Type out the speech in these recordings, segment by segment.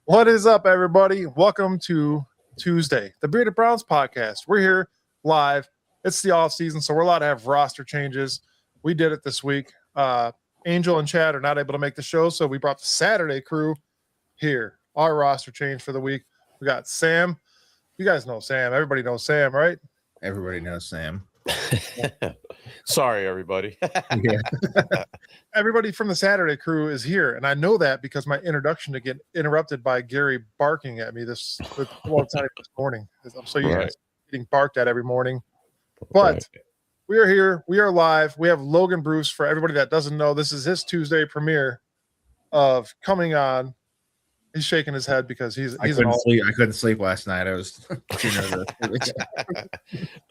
What is up, everybody? Welcome to Tuesday, the Bearded Browns podcast. We're here live. It's the off season, so we're allowed to have roster changes. We did it this week. Angel and Chad are not able to make the show, so we brought the Saturday crew here. Our roster change for the week. We got Sam. You guys know Sam. Everybody knows Sam, right? Everybody knows Sam. Sorry, everybody. Yeah. Everybody from the Saturday crew is here, and I know that because my introduction to get interrupted by Gary barking at me this morning. I'm so used to getting barked at every morning. But we are here. We are live. We have Logan Bruce. For everybody that doesn't know, this is his Tuesday premiere of coming on. He's shaking his head because I couldn't sleep last night. I was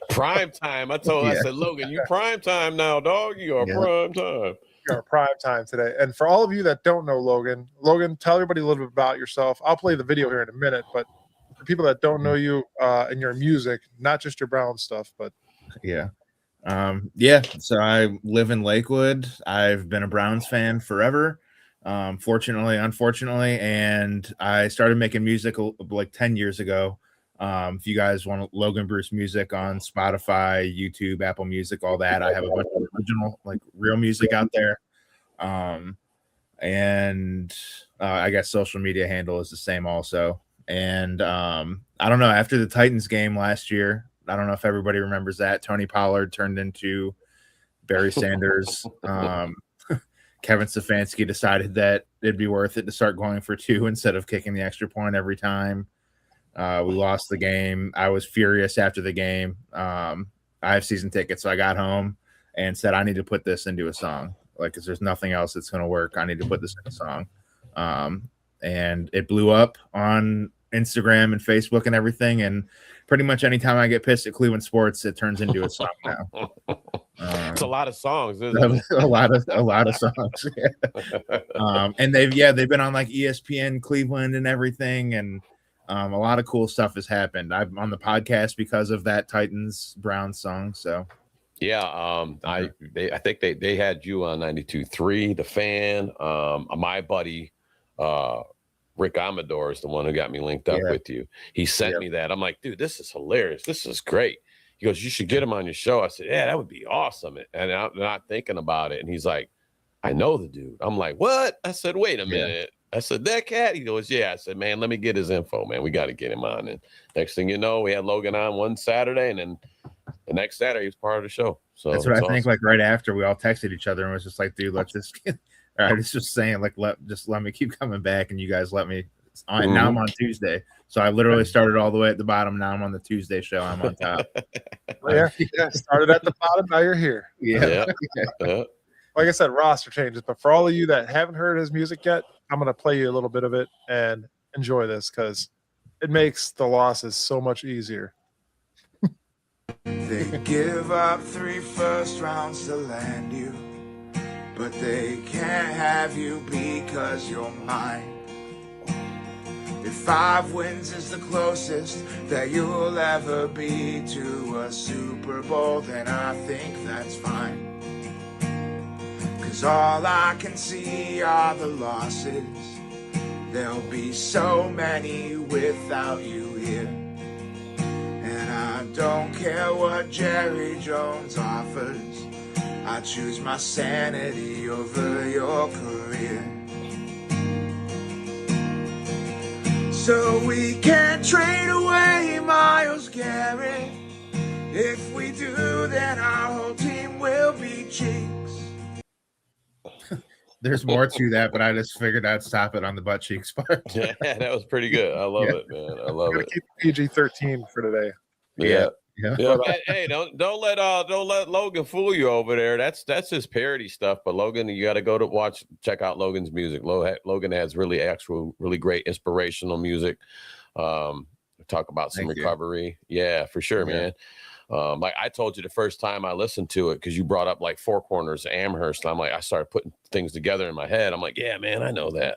prime time. I said, Logan, you prime time now, dog. You are prime time. You are prime time today. And for all of you that don't know Logan, tell everybody a little bit about yourself. I'll play the video here in a minute, but for people that don't know you and your music, not just your Brown stuff, but So I live in Lakewood. I've been a Browns fan forever. Fortunately, unfortunately, and I started making music like 10 years ago. If you guys want Logan Bruce music on Spotify, YouTube, Apple Music, all that, I have a bunch of original, like real music out there. And I guess social media handle is the same also. And I don't know, after the Titans game last year, I don't know if everybody remembers that, Tony Pollard turned into Barry Sanders. Kevin Stefanski decided that it'd be worth it to start going for two instead of kicking the extra point every time. We lost the game. I was furious after the game. I have season tickets, so I got home and said, I need to put this into a song. Like, because there's nothing else that's going to work. I need to put this in a song. And it blew up on Instagram and Facebook and everything. And pretty much anytime I get pissed at Cleveland sports, it turns into a song now. It's a lot of songs, isn't it? a lot of songs. Yeah. And they've been on like ESPN Cleveland and everything, and a lot of cool stuff has happened. I'm on the podcast because of that Titans Browns song. So I think they had you on 92.3, The Fan. My buddy Rick Amador is the one who got me linked up with you. He sent me that. I'm like, dude, this is hilarious. This is great. He goes, you should get him on your show. I said, yeah, that would be awesome. And I'm not thinking about it. And he's like, I know the dude. I'm like, what? I said, wait a minute. I said, that cat? He goes, yeah. I said, man, let me get his info, man. We got to get him on. And next thing you know, we had Logan on one Saturday, and then the next Saturday he was part of the show. So that's what I think. Like right after, we all texted each other and was just like, dude, let's just get. I was just saying, like, let me keep coming back, and you guys let me. Now I'm on Tuesday, so I literally started all the way at the bottom. Now I'm on the Tuesday show. I'm on top. Started at the bottom. Now you're here. Like I said, roster changes. But for all of you that haven't heard his music yet, I'm going to play you a little bit of it and enjoy this because it makes the losses so much easier. They give up 3 first rounds to land you, but they can't have you because you're mine. If 5 wins is the closest that you'll ever be to a Super Bowl, then I think that's fine. 'Cause all I can see are the losses. There'll be so many without you here. And I don't care what Jerry Jones offers. I choose my sanity over your career. So we can't trade away Myles Garrett. If we do, then our whole team will be cheeks. There's more to that, but I just figured I'd stop it on the butt cheeks part. Yeah, that was pretty good. I love it, man. I love it. Keep PG-13 for today. Yeah. Hey, don't let Logan fool you over there. That's his parody stuff. But Logan, you got to go to check out Logan's music. Logan has really great inspirational music. Talk about some recovery. Yeah, for sure, man. Like I told you the first time I listened to it, because you brought up like Four Corners, Amherst. And I'm like, I started putting things together in my head. I'm like, yeah, man, I know that.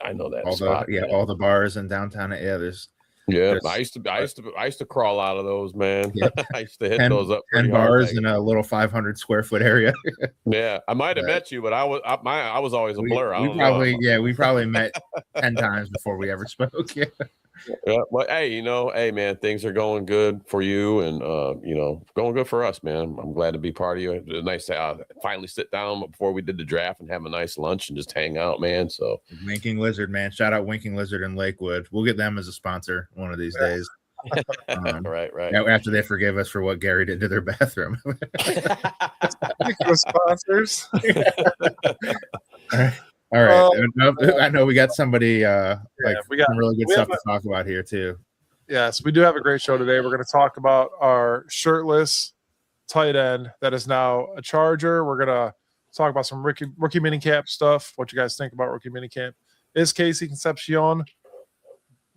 All the bars in downtown. Yeah, there's Yeah, Just- I used to crawl out of those, man. Yeah. I used to hit 10, those up 10 pretty hard. bars in a little 500 square foot area. Yeah, I might have Right. met you, but I was always a blur. I we don't probably know. we probably met 10 times before we ever spoke. Yeah. Yeah, but hey, man, things are going good for you, and going good for us, man. I'm glad to be part of you. It was nice to finally sit down before we did the draft and have a nice lunch and just hang out, man. So Winking Lizard, man. Shout out Winking Lizard in Lakewood. We'll get them as a sponsor one of these days. right. After they forgive us for what Gary did to their bathroom. Sponsors. All right. I know we got somebody we got some really good stuff to talk about here too. Yes, we do have a great show today. We're going to talk about our shirtless tight end that is now a Charger. We're going to talk about some rookie minicamp stuff. What you guys think about rookie minicamp? Is Casey Concepcion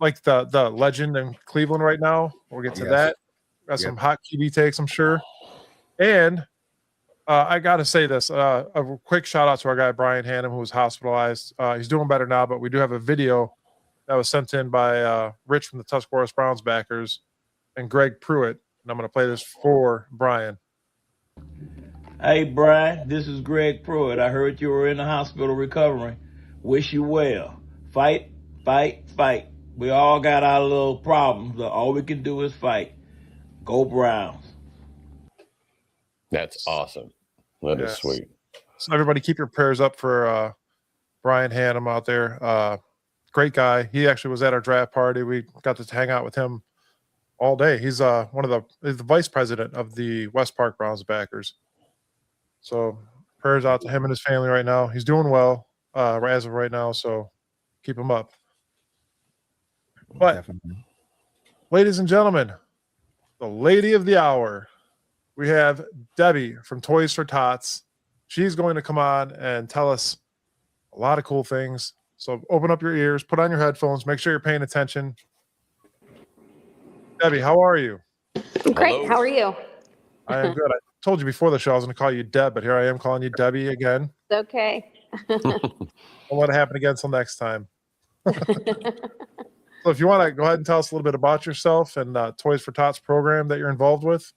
like the legend in Cleveland right now? We'll get to that. Got some hot QB takes, I'm sure. And I got to say this, a quick shout out to our guy, Brian Hannum, who was hospitalized. He's doing better now, but we do have a video that was sent in by Rich from the Tuscarawas Browns backers and Greg Pruitt. And I'm going to play this for Brian. Hey, Brian, this is Greg Pruitt. I heard you were in the hospital recovering. Wish you well. Fight, fight, fight. We all got our little problems, but all we can do is fight. Go Browns. That's awesome. That is sweet. So everybody keep your prayers up for Brian Hannum out there. Great guy. He actually was at our draft party. We got to hang out with him all day. He's he's the vice president of the West Park Browns backers. So prayers out to him and his family right now. He's doing well as of right now, so keep him up. But Definitely. ladies and gentlemen, the lady of the hour, we have Debbie from Toys for Tots. She's going to come on and tell us a lot of cool things. So open up your ears, put on your headphones, make sure you're paying attention. Debbie, how are you? Great. Hello. How are you? I am good. I told you before the show I was going to call you Deb, but here I am calling you Debbie again. It's okay. Don't let it happen again until next time. So if you want to go ahead and tell us a little bit about yourself and Toys for Tots program that you're involved with.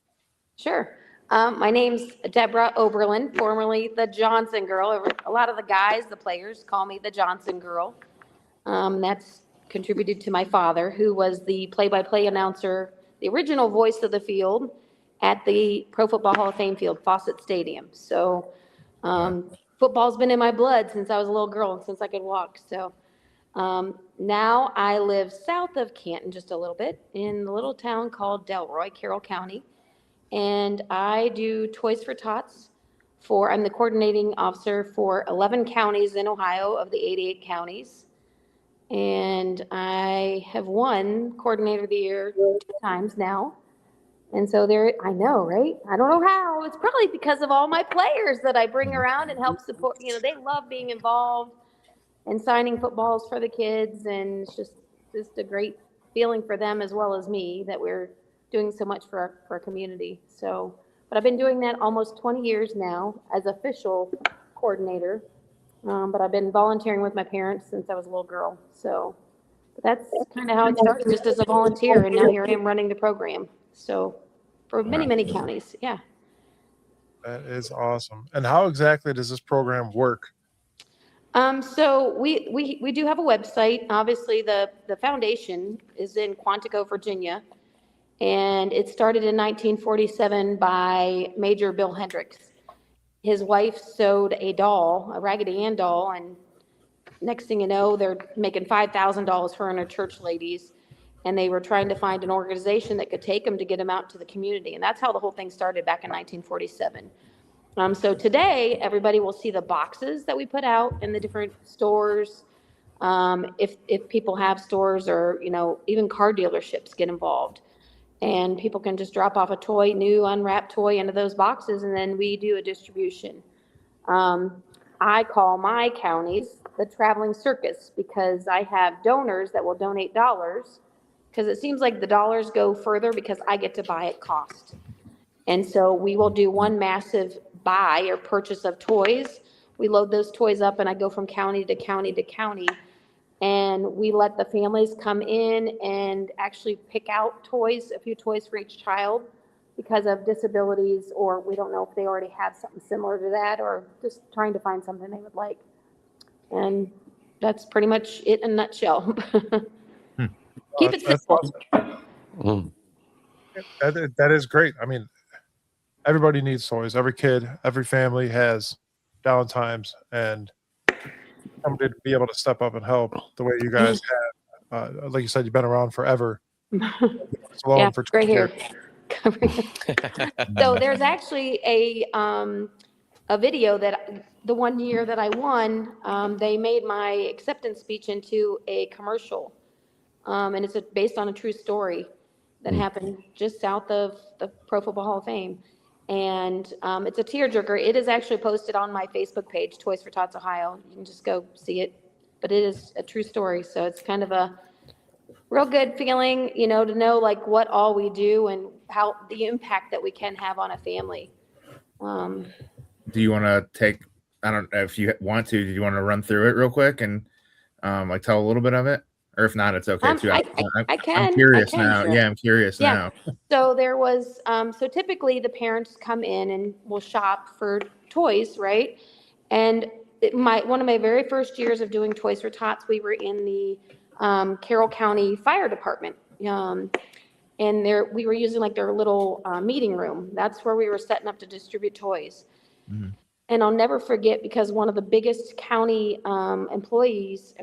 Sure. My name's Deborah Oberlin, formerly the Johnson Girl. A lot of the guys, the players, call me the Johnson Girl. That's contributed to my father, who was the play-by-play announcer, the original voice of the field at the Pro Football Hall of Fame field, Fawcett Stadium. So football's been in my blood since I was a little girl and since I could walk. So now I live south of Canton just a little bit in a little town called Delroy, Carroll County. And I do Toys for Tots I'm the coordinating officer for 11 counties in Ohio of the 88 counties. And I have won Coordinator of the Year 2 times now. And so I know, right? I don't know how. It's probably because of all my players that I bring around and help support. They love being involved and signing footballs for the kids. And it's just a great feeling for them as well as me that we're doing so much for our community. So, but I've been doing that almost 20 years now as official coordinator. But I've been volunteering with my parents since I was a little girl. So that's kind of how it started, just as a volunteer. And now here I am running the program. So for many, many counties. Yeah. That is awesome. And how exactly does this program work? So we do have a website. Obviously the foundation is in Quantico, Virginia. And it started in 1947 by Major Bill Hendricks. His wife sewed a Raggedy Ann doll, and next thing you know, they're making $5,000, her and her church ladies, and they were trying to find an organization that could take them to get them out to the community. And that's how the whole thing started back in 1947. So today, everybody will see the boxes that we put out in the different stores. If people have stores or, even car dealerships get involved. And people can just drop off a toy, new unwrapped toy into those boxes, and then we do a distribution. I call my counties the traveling circus because I have donors that will donate dollars because it seems like the dollars go further because I get to buy at cost. And so we will do one massive buy or purchase of toys. We load those toys up and I go from county to county to county And we let the families come in and actually pick out toys, a few toys for each child because of disabilities, or we don't know if they already have something similar to that, or just trying to find something they would like. And that's pretty much it in a nutshell. Keep it simple. Awesome. That is great. I mean, everybody needs toys. Every kid, every family has down times, and somebody to be able to step up and help the way you guys have. Like you said, you've been around forever. Yeah, for right here. So there's actually a video that the one year that I won, they made my acceptance speech into a commercial. And it's based on a true story that happened just south of the Pro Football Hall of Fame. And it's a tearjerker. It is actually posted on my Facebook page, Toys for Tots Ohio. You can just go see it. But it is a true story. So it's kind of a real good feeling, you know, to know like what all we do and how the impact that we can have on a family. Do you want to take, I don't know if you want to, do you want to run through it real quick and like tell a little bit of it? Or if not, it's okay too. I can. I'm curious now. Sure. Yeah, I'm curious now. So there was, so typically the parents come in and will shop for toys, right? And one of my very first years of doing Toys for Tots, we were in the Carroll County Fire Department. And we were using like their little meeting room. That's where we were setting up to distribute toys. Mm-hmm. And I'll never forget because one of the biggest county employers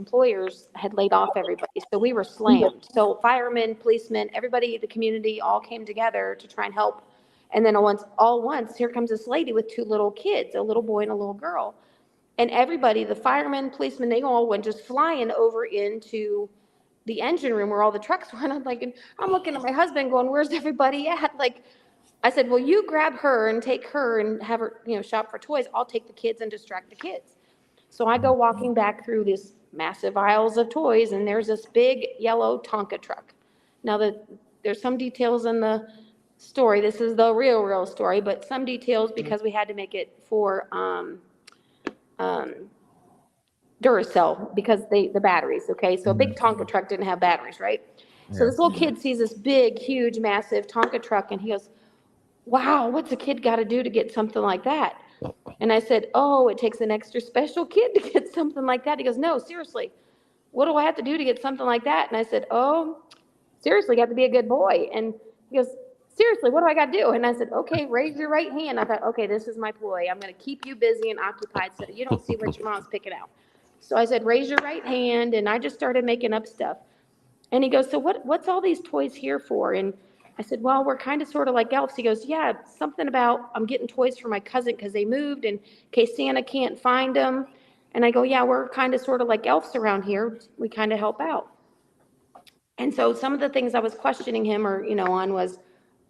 had laid off everybody. So we were slammed. So firemen, policemen, everybody, the community all came together to try and help. And then all once, here comes this lady with two little kids, a little boy and a little girl. And everybody, the firemen, policemen, they all went just flying over into the engine room where all the trucks were. And I'm looking at my husband going, where's everybody at? Like, I said, well, you grab her and take her and have her, you know, shop for toys. I'll take the kids and distract the kids. So I go walking back through these massive aisles of toys, and there's this big yellow Tonka truck. Now, there's some details in the story. This is the real story, but some details because we had to make it for Duracell because the batteries, okay? So a big Tonka truck didn't have batteries, right? Yeah. So this little kid sees this big, huge, massive Tonka truck, and he goes, wow, what's a kid got to do to get something like that? And I said, oh, it takes an extra special kid to get something like that. He goes, no, seriously, what do I have to do to get something like that? And I said, oh, seriously, you have to be a good boy. And he goes, seriously, what do I got to do? And I said, okay, raise your right hand. I thought, okay, this is my ploy. I'm going to keep you busy and occupied so that you don't see what your mom's picking out. So I said, raise your right hand. And I just started making up stuff. And he goes, so what's all these toys here for? And I said, well, we're kind of sort of like elves. He goes, yeah, something about I'm getting toys for my cousin because they moved in case Santa can't find them. And I go, yeah, we're kind of sort of like elves around here. We kind of help out. And so some of the things I was questioning him on was,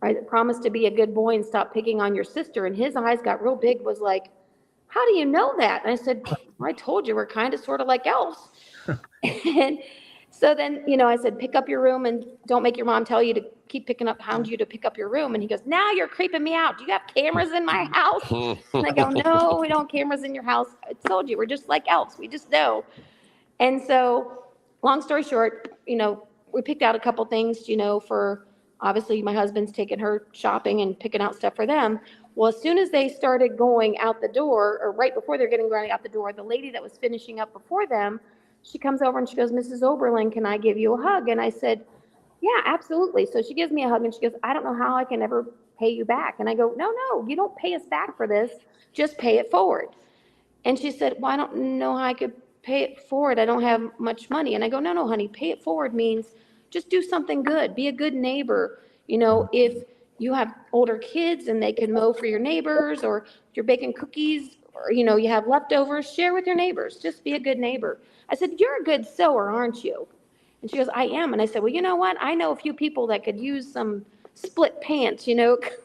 I promised to be a good boy and stop picking on your sister. And his eyes got real big, was like, how do you know that? And I said, well, I told you we're kind of sort of like elves. And so then, I said, pick up your room and don't make your mom tell you to keep hound you to pick up your room. And he goes, now you're creeping me out. Do you have cameras in my house? And I go, no, we don't have cameras in your house. I told you, we're just like elves. We just know. And so long story short, we picked out a couple things, for obviously my husband's taking her shopping and picking out stuff for them. Well, as soon as they started going out the door, or right before they're getting ready out the door, the lady that was finishing up before them, she comes over and she goes, Mrs. Oberlin, can I give you a hug? And I said, yeah, absolutely. So she gives me a hug and she goes, I don't know how I can ever pay you back. And I go, no, you don't pay us back for this. Just pay it forward. And she said, well, I don't know how I could pay it forward. I don't have much money. And I go, no, honey, pay it forward means just do something good. Be a good neighbor. If you have older kids and they can mow for your neighbors, or you're baking cookies, or, you have leftovers, share with your neighbors. Just be a good neighbor. I said, you're a good sewer, aren't you? And she goes, I am. And I said, well, you know what? I know a few people that could use some split pants,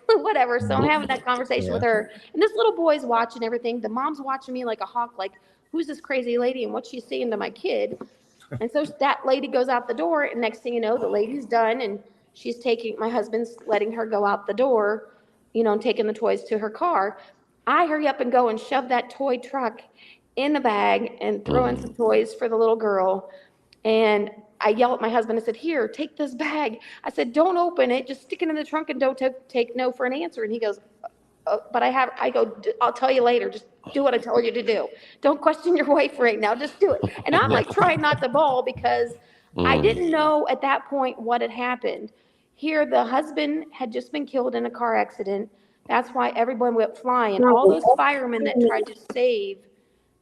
whatever. So I'm having that conversation with her. And this little boy's watching everything. The mom's watching me like a hawk, like, who's this crazy lady and what's she saying to my kid? And so that lady goes out the door, and next thing you know, the lady's done, and my husband's letting her go out the door, and taking the toys to her car. I hurry up and go and shove that toy truck in the bag and throw in some toys for the little girl. And I yelled at my husband. I said, here, take this bag. I said, don't open it. Just stick it in the trunk and don't take no for an answer. And he goes, but I go, I'll tell you later. Just do what I told you to do. Don't question your wife right now. Just do it. And I'm like trying not to bawl because I didn't know at that point what had happened. Here, the husband had just been killed in a car accident. That's why everyone went flying. All those firemen that tried to save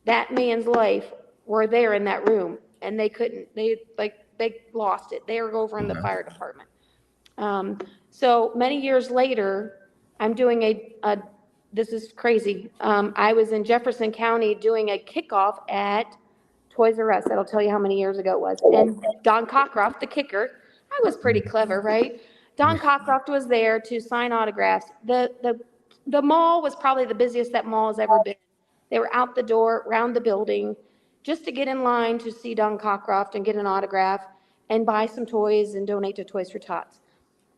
that man's life were there in that room, and they couldn't. They lost it. They were over in the fire department. So many years later, I'm doing this is crazy. I was in Jefferson County doing a kickoff at Toys R Us. That'll tell you how many years ago it was. And Don Cockcroft, the kicker, I was pretty clever, right? Don Cockcroft was there to sign autographs. The mall was probably the busiest that mall has ever been. They were out the door, around the building, just to get in line to see Don Cockcroft and get an autograph and buy some toys and donate to Toys for Tots.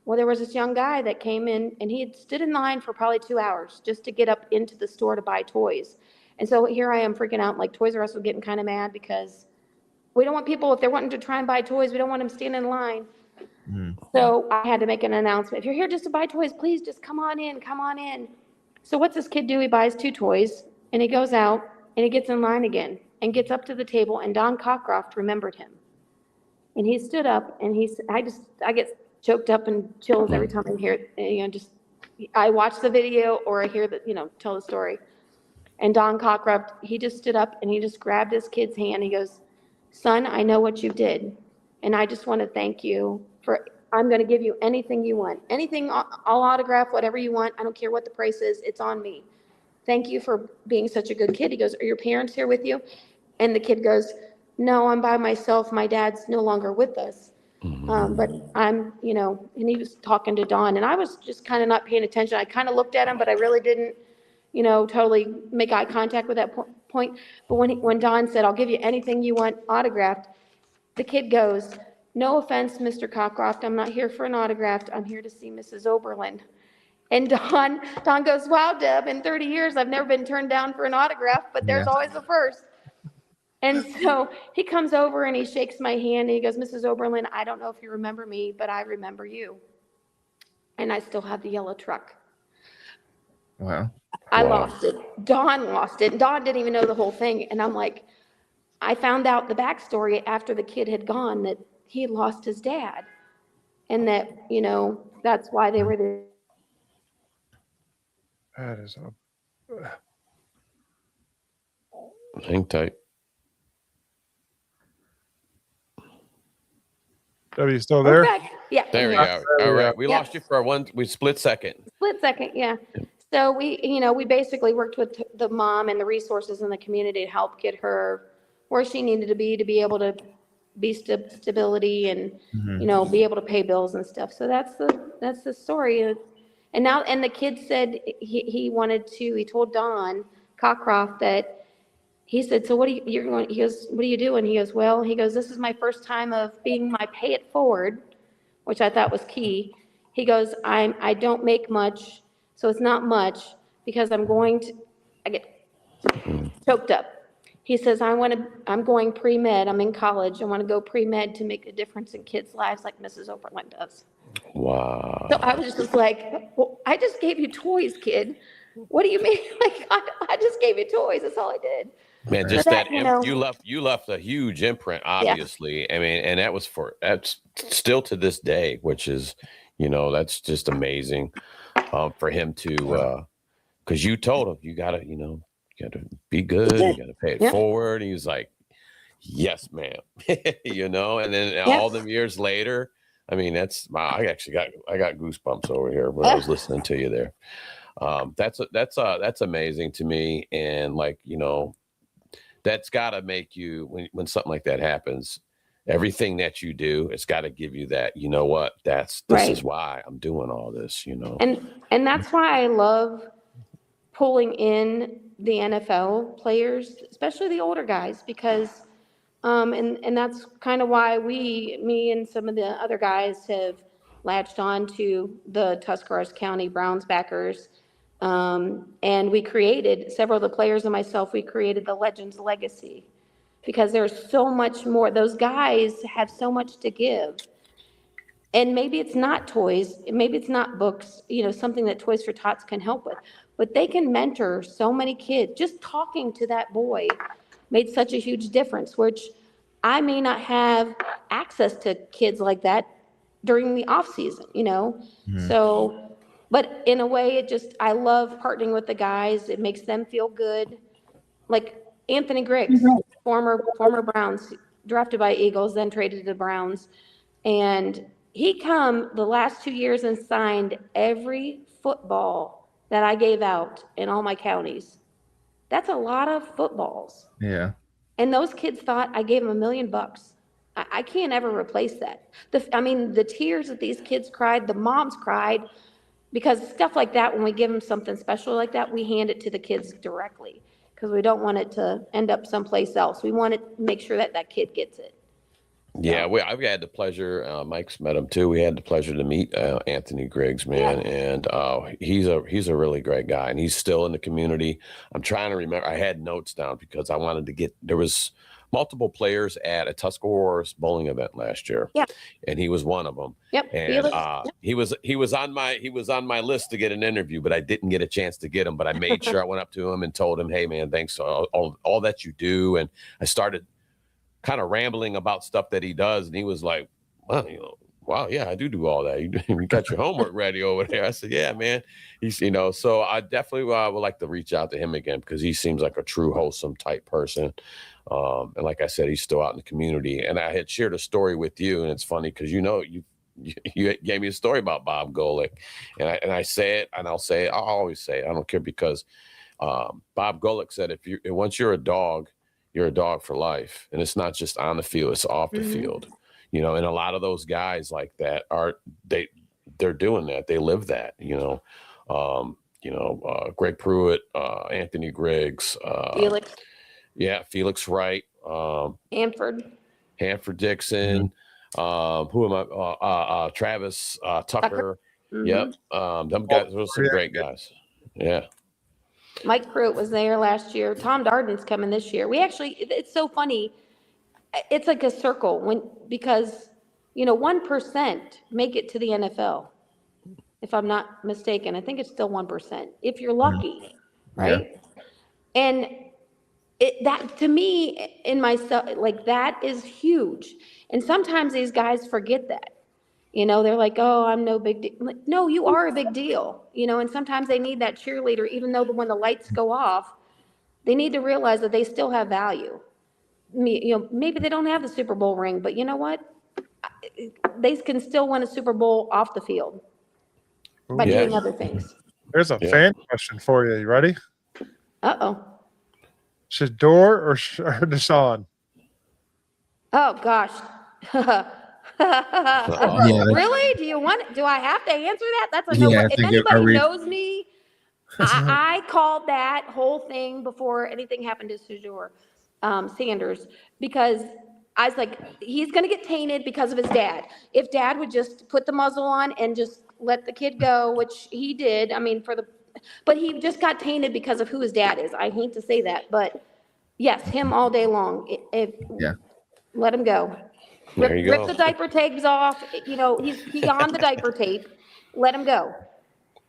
Well, there was this young guy that came in, and he had stood in line for probably 2 hours just to get up into the store to buy toys. And so here I am freaking out, like Toys R Us was getting kind of mad because we don't want people, if they're wanting to try and buy toys, we don't want them standing in line. So I had to make an announcement. If you're here just to buy toys, please just come on in, come on in. So what's this kid do? He buys 2 toys, and he goes out, and he gets in line again, and gets up to the table, and Don Cockcroft remembered him. And he stood up, and I get choked up and chills every time I hear it. I watch the video or I hear tell the story. And Don Cockcroft, he just stood up and he just grabbed his kid's hand. He goes, son, I know what you did. And I just want to thank you I'm going to give you anything you want. Anything, I'll autograph whatever you want. I don't care what the price is. It's on me. Thank you for being such a good kid. He goes, are your parents here with you? And the kid goes, no, I'm by myself. My dad's no longer with us. But I'm, and he was talking to Don, and I was just kind of not paying attention. I kind of looked at him, but I really didn't, totally make eye contact with that point. But when Don said, I'll give you anything you want autographed, the kid goes, no offense, Mr. Cockcroft, I'm not here for an autograph. I'm here to see Mrs. Oberlin. And Don goes, wow, Deb, in 30 years, I've never been turned down for an autograph, but there's always a first. And so he comes over and he shakes my hand and he goes, Mrs. Oberlin, I don't know if you remember me, but I remember you. And I still have the yellow truck. Wow. I lost it. Don lost it. Don didn't even know the whole thing. And I'm like, I found out the backstory after the kid had gone that he had lost his dad. And that, that's why they were there. That is Hang tight. Debbie, you still there? Yeah. There we go. All right. We lost you for we split second. Split second, yeah. So we basically worked with the mom and the resources in the community to help get her where she needed to be able to be stability and, be able to pay bills and stuff. So that's the story. And the kid said he told Don Cockcroft that he said, so he goes, what are you doing? He goes, this is my first time of being my pay it forward, which I thought was key. He goes, I don't make much, so it's not much because I get choked up. He says, I'm going pre-med. I'm in college. I want to go pre-med to make a difference in kids' lives like Mrs. Oberlin does. Wow. So I was just like, well, I just gave you toys, kid. What do you mean? Like, I just gave you toys. That's all I did. Man, just you left a huge imprint, obviously. Yeah. I mean, and that's still to this day, which is, that's just amazing for him to, because you told him you gotta be good, you gotta pay it forward. And he was like, yes, ma'am. And then all them years later, I mean, I got goosebumps over here when I was listening to you there. That's amazing to me. And that's got to make you, when something like that happens, everything that you do, it's got to give you that, this is why I'm doing all this, And that's why I love pulling in the NFL players, especially the older guys, because, and that's kind of why me and some of the other guys have latched on to the Tuscarawas County Browns backers. And we created, several of the players and myself, we created the Legends Legacy because there's so much more. Those guys have so much to give. And maybe it's not toys, maybe it's not books, something that Toys for Tots can help with, but they can mentor so many kids. Just talking to that boy made such a huge difference, which I may not have access to kids like that during the off season, So, but in a way, I love partnering with the guys. It makes them feel good. Like Anthony Griggs, former Browns, drafted by Eagles, then traded to the Browns. And he come the last 2 years and signed every football that I gave out in all my counties. That's a lot of footballs. Yeah. And those kids thought I gave them $1 million. I can't ever replace that. The tears that these kids cried, the moms cried, because stuff like that, when we give them something special like that, we hand it to the kids directly because we don't want it to end up someplace else. We want to make sure that that kid gets it. Yeah, I've had the pleasure. Mike's met him too. We had the pleasure to meet Anthony Griggs, man, and he's a really great guy, and he's still in the community. I'm trying to remember. I had notes down because I wanted to get. There was multiple players at a Tuscarawas bowling event last year. Yeah, and he was one of them. Yep, and he was on my list to get an interview, but I didn't get a chance to get him. But I made sure I went up to him and told him, "Hey, man, thanks for all that you do." And I started kind of rambling about stuff that he does, and he was like, "Well, wow, yeah, I do all that. You got your homework ready over there." I said, "Yeah, man." He's, so I definitely would like to reach out to him again because he seems like a true wholesome type person. And like I said, he's still out in the community. And I had shared a story with you, and it's funny because you gave me a story about Bob Golick, and I say it, and I'll always say it. I don't care because Bob Golick said once you're a dog for life, and it's not just on the field, it's off the field. And a lot of those guys like that they're doing that. They live that, Greg Pruitt, Anthony Griggs, Felix. Yeah, Felix Wright, Hanford Dixon, who am I? Travis Tucker. Yep. Them guys, those are some great guys. Yeah. Mike Pruitt was there last year. Tom Darden's coming this year. It's so funny. It's like a circle because 1% make it to the NFL. If I'm not mistaken, I think it's still 1%. If you're lucky, right? Yeah. And that to me in myself, like that is huge. And sometimes these guys forget that. They're like, "Oh, I'm no big deal." Like, no, you are a big deal. And sometimes they need that cheerleader, even though when the lights go off, they need to realize that they still have value. Maybe they don't have the Super Bowl ring, but you know what? They can still win a Super Bowl off the field by doing other things. There's a fan question for you. You ready? Uh-oh. Shador or Deshaun? Oh, gosh. Really? Do I have to answer that? That's a no. If anybody knows me, I called that whole thing before anything happened to Shador Sanders because I was like, he's going to get tainted because of his dad. If dad would just put the muzzle on and just let the kid go, which he did, but he just got tainted because of who his dad is. I hate to say that, but yes, him all day long. Let him go. Rip the diaper tapes off. He's on the diaper tape. Let him go.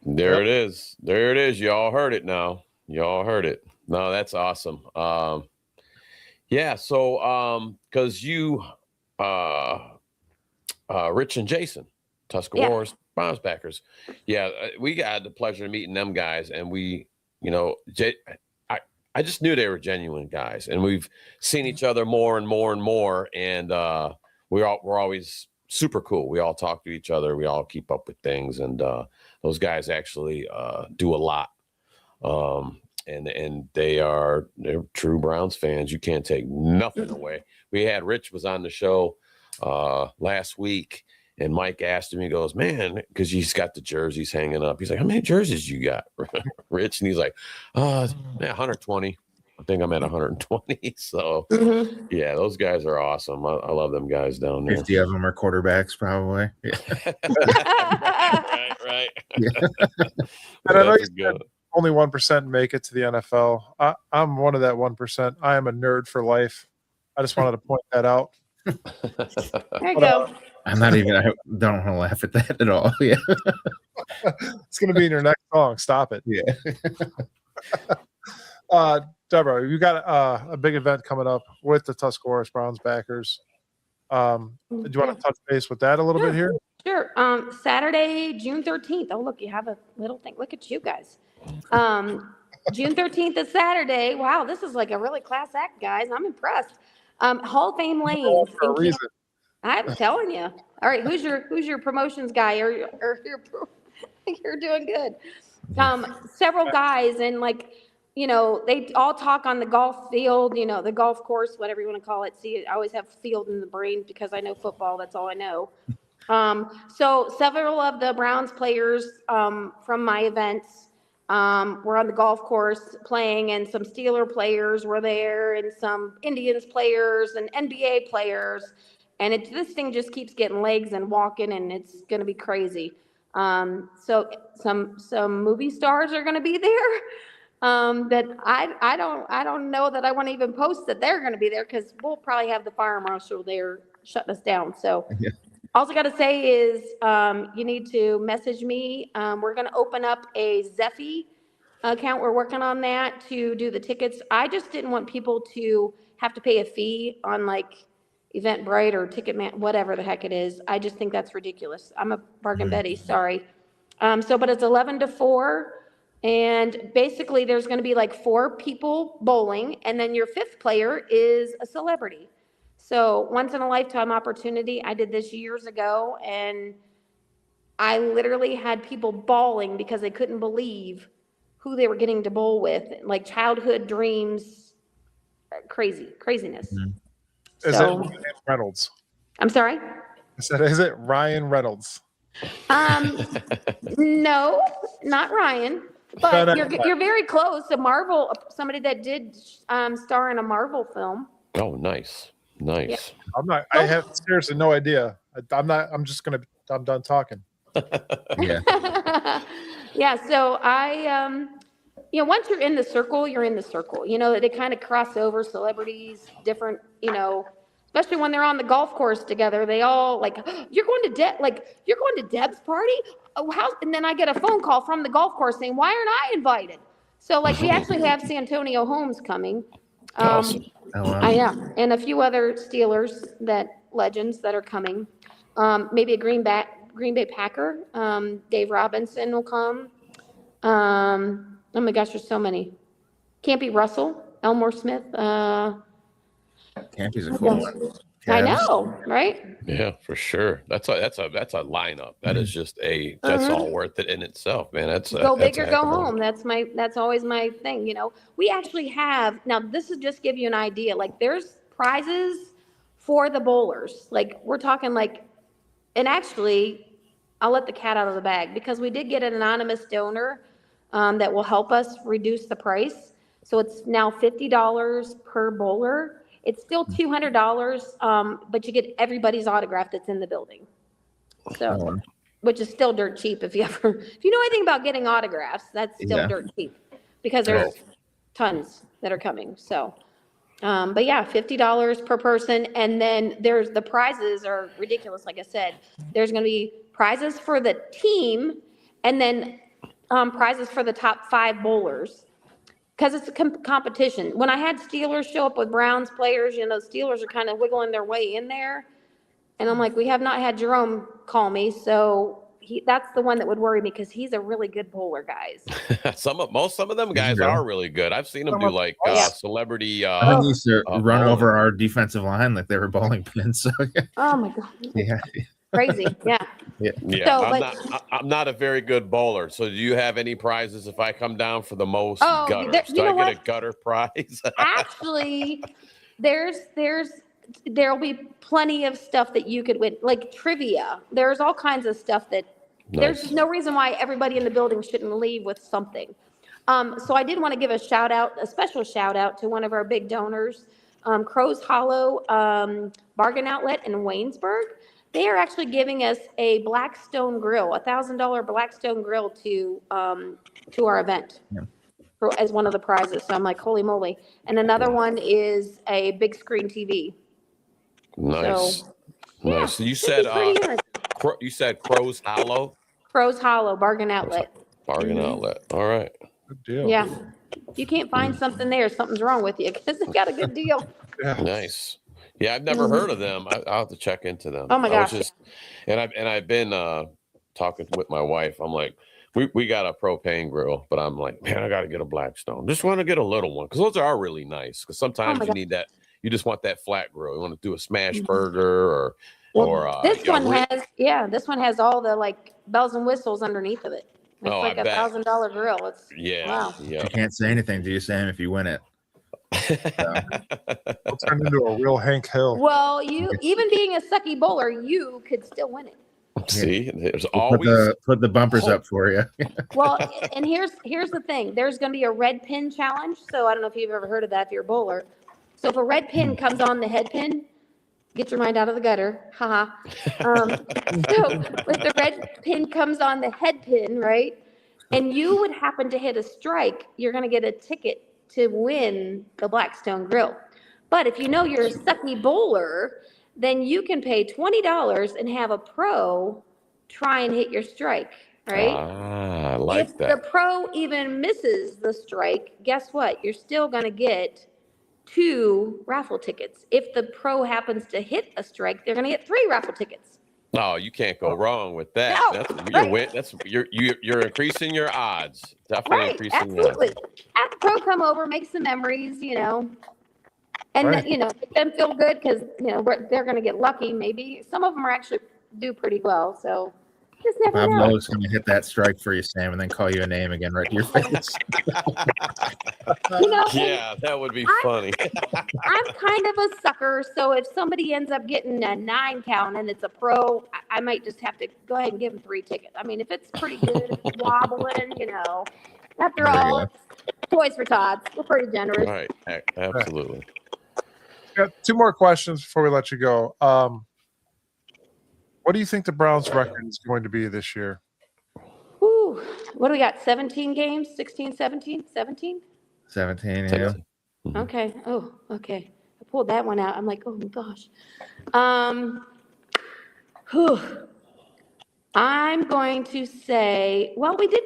There it is. There it is. Y'all heard it now. Y'all heard it. No, that's awesome. So because you, Rich and Jason, Tuscarawas Browns backers. Yeah, we got the pleasure of meeting them guys, and we, I just knew they were genuine guys, and we've seen each other more and more and more, and we're always super cool. We all talk to each other. We all keep up with things, and those guys actually do a lot. And they're true Browns fans. You can't take nothing away. We had Rich was on the show last week, and Mike asked him, he goes, "Man," because he's got the jerseys hanging up. He's like, "How many jerseys you got, Rich?" And he's like, 120. I think I'm at 120. So yeah, those guys are awesome. I love them guys down there. 50 of them are quarterbacks, probably. Right. Yeah. And I know you said only 1% make it to the NFL. I'm one of that 1%. I am a nerd for life. I just wanted to point that out. There you go. I don't want to laugh at that at all. Yeah. It's going to be in your next song. Stop it. Yeah. Deborah, you got a big event coming up with the Tuscarawas Browns backers. Do you want to touch base with that a little bit here? Sure. Saturday, June 13th. Oh, look, you have a little thing. Look at you guys. June 13th is Saturday. Wow, this is like a really class act, guys. I'm impressed. Hall of Fame Lanes. For a reason. I'm telling you. All right, who's your promotions guy? Or you're doing good. Several guys, and like, you know, they all talk on the golf field, you know, the golf course, whatever you want to call it. See, I always have field in the brain because I know football. That's all I know. So several of the Browns players from my events were on the golf course playing, and some Steeler players were there, and some Indians players and NBA players. And this thing just keeps getting legs and walking, and it's going to be crazy. So some movie stars are going to be there. That I don't know that I want to even post that they're going to be there, because we'll probably have the fire marshal there shutting us down. So all I got to say is you need to message me. We're going to open up a Zeffy account. We're working on that to do the tickets. I just didn't want people to have to pay a fee on like Eventbrite or Ticketmaster, whatever the heck it is. I just think that's ridiculous. I'm a bargain Betty, sorry. But it's 11 to 4. And basically there's going to be like 4 people bowling, and then your 5th player is a celebrity. So once in a lifetime opportunity. I did this years ago, and I literally had people bawling because they couldn't believe who they were getting to bowl with, like childhood dreams, craziness. Is it Ryan Reynolds? I'm sorry? I said, is it Ryan Reynolds? No, not Ryan. But you're very close. Somebody that did star in a Marvel film. Oh, nice. Yeah. I have seriously no idea. I'm done talking. Yeah. Yeah. So once you're in the circle, you're in the circle. You know, they kind of cross over, celebrities, different, especially when they're on the golf course together. They all like, you're going to Deb's party? Oh, and then I get a phone call from the golf course saying, why aren't I invited? So like, we actually have Santonio Holmes coming. Awesome. And a few other Steelers legends that are coming. Maybe a Green Bay Packer. Dave Robinson will come. Oh my gosh, there's so many. Campy Russell, Elmore Smith. Campy's a cool one. I know, right? Yeah, for sure. That's a lineup. That is just that's all worth it in itself, man. Go big or go home. That's always my thing. We actually have, now this is just give you an idea. Like there's prizes for the bowlers. Like we're talking like, and actually I'll let the cat out of the bag, because we did get an anonymous donor that will help us reduce the price. So it's now $50 per bowler. It's still $200, but you get everybody's autograph that's in the building. So, which is still dirt cheap if you know anything about getting autographs, that's still dirt cheap, because there's tons that are coming. So, but yeah, $50 per person. And then the prizes are ridiculous. Like I said, there's going to be prizes for the team, and then prizes for the top 5 bowlers. Because it's a competition. When I had Steelers show up with Browns players, Steelers are kind of wiggling their way in there. And I'm like, we have not had Jerome call me. So that's the one that would worry me, because he's a really good bowler, guys. Some of them guys are really good. I've seen them do like celebrity. I used to run over our defensive line like they were bowling pins. So, oh my God. Yeah. Crazy. Yeah. So, I'm not a very good bowler. So do you have any prizes if I come down for the most gutters? Do I get a gutter prize? Actually, there'll be plenty of stuff that you could win, like trivia. There's all kinds of stuff that there's no reason why everybody in the building shouldn't leave with something. So I did want to give a special shout out to one of our big donors, Crow's Hollow Bargain Outlet in Waynesburg. They are actually giving us a Blackstone grill, $1,000 Blackstone grill to our event. Yeah. as one of the prizes. So I'm like, holy moly. And another one is a big screen TV. Nice. So, Nice. So you should be said pretty good. you said Crow's Hollow Crow's Hollow Bargain Outlet. bargain outlet. All right. Good deal. Yeah. If you can't find something there, something's wrong with you because they got a good deal. Yeah. Nice. Yeah, I've never heard of them. I'll have to check into them. Oh my gosh. I've been talking with my wife. I'm like, we got a propane grill, but I'm like, man, I got to get a Blackstone. Just want to get a little one because those are really nice. Because sometimes you need that. You just want that flat grill. You want to do a smash burger this one has all the like bells and whistles underneath of it. It's like a $1,000 grill. It's wow. You can't say anything to you, Sam, if you win it. It'll turn into a real Hank Hill. Well, you even being a sucky bowler, you could still win it. See, there's We'll always put the bumpers up for you. Well, and here's the thing. There's going to be a red pin challenge. So I don't know if you've ever heard of that if you're a bowler. So if a red pin comes on the head pin, get your mind out of the gutter. Haha. So if the red pin comes on the head pin, right, and you would happen to hit a strike, you're going to get a ticket to win the Blackstone grill. But if you know you're a sucky bowler, then you can pay $20 and have a pro try and hit your strike, right? I like if that. the pro even misses the strike, guess what? You're still going to get 2 raffle tickets. If the pro happens to hit a strike, they're going to get 3 raffle tickets. No, you can't go wrong with that. No, You're increasing your odds. Definitely increasing your odds. Have the pro come over, make some memories, and make them feel good because they're going to get lucky. Maybe some of them are actually do pretty well. So just never know. Bob Lowe's going to hit that strike for you, Sam, and then call you a name again right to your face. Yeah, that would be funny. I'm kind of a sucker, so if somebody ends up getting a 9 count and it's a pro, I might just have to go ahead and give them 3 tickets. I mean, if it's pretty good, if it's wobbling, after all, it's Toys for Tots. We're pretty generous. Right, absolutely. Got 2 more questions before we let you go. What do you think the Browns' record is going to be this year? Ooh, what do we got? 17 games? 16, 17? 17? 17, yeah. Okay. Oh, okay. I pulled that one out. I'm like, oh my gosh. I'm going to say, well, we did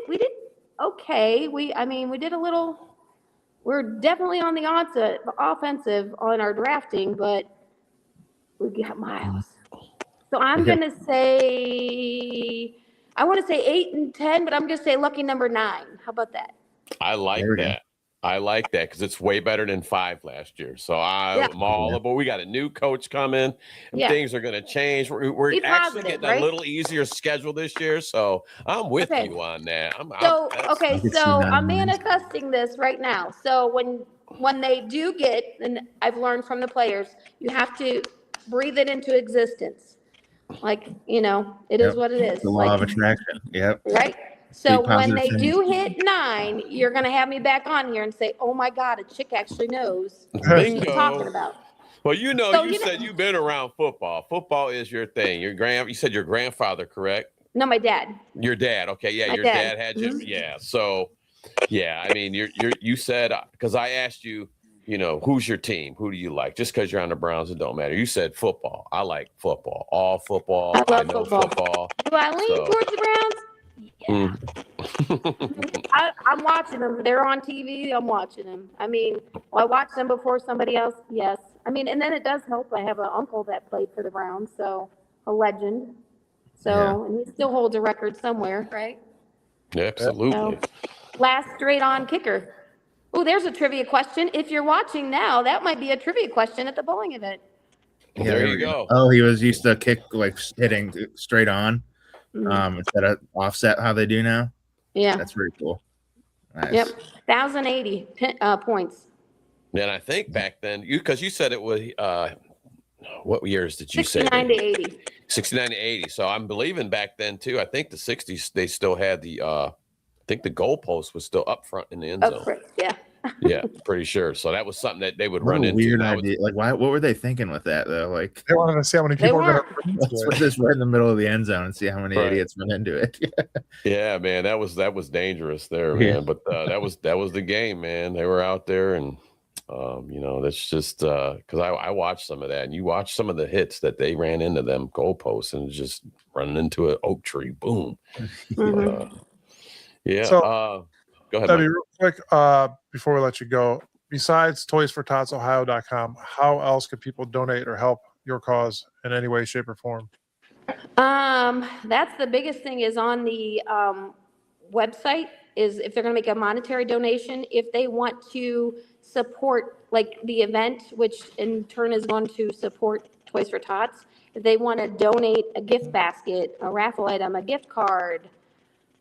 okay. We did a little. We're definitely on the offensive on our drafting, but we got miles. So I'm going to say, I want to say 8 and 10, but I'm going to say lucky number 9. How about that? I like that. I like that because it's way better than 5 last year. So I'm all aboard. We got a new coach coming. And things are going to change. We're actually getting a little easier schedule this year. So I'm with you on that. I'm manifesting this right now. So when they do get, and I've learned from the players, you have to breathe it into existence. Like, it is what it is. The law of attraction. Yep. Right. So when they do hit 9, you're going to have me back on here and say, oh my God, a chick actually knows what she's talking about. Well, you said you've been around football. Football is your thing. You said your grandfather, correct? No, my dad. Your dad. Okay. Yeah. Your dad had you. Yeah. So, yeah, I mean, you said, because I asked you, who's your team? Who do you like? Just because you're on the Browns, it don't matter. You said football. I like football. All football. I love football. Do I lean towards the Browns? Yeah. I'm watching them. They're on TV. I'm watching them. I mean, I watched them before somebody else. Yes. I mean, and then it does help. I have an uncle that played for the Browns, so a legend. So, and he still holds a record somewhere, right? Absolutely. So, last straight on kicker. Oh, there's a trivia question. If you're watching now, that might be a trivia question at the bowling event. Yeah, there you go. Oh, he was used to kick like hitting straight on. Instead of offset how they do now. Yeah, that's very cool. Nice. Yep, 1,080 points. And I think back then, because you said it was what years did you 69 say? 69 to 80. 69 to 80. So I'm believing back then too. I think the 60s they still had the I think the goalpost was still up front in the end zone. Yeah. Yeah, pretty sure. So that was something that they would run into. Weird idea. Like, why? What were they thinking with that though? Like, They wanted to see how many people are going to. let's put this right in the middle of the end zone and see how many idiots run into it. Yeah, man, that was dangerous there, man. But that was the game, man. They were out there, and that's just because I watched some of that, and you watch some of the hits that they ran into them goalposts and just running into an oak tree, boom. Yeah. So, go ahead. Debbie, real quick, before we let you go, besides toysfortotsohio.com, how else could people donate or help your cause in any way, shape, or form? That's the biggest thing is on the website is if they're going to make a monetary donation, if they want to support like the event, which in turn is going to support Toys for Tots, if they want to donate a gift basket, a raffle item, a gift card,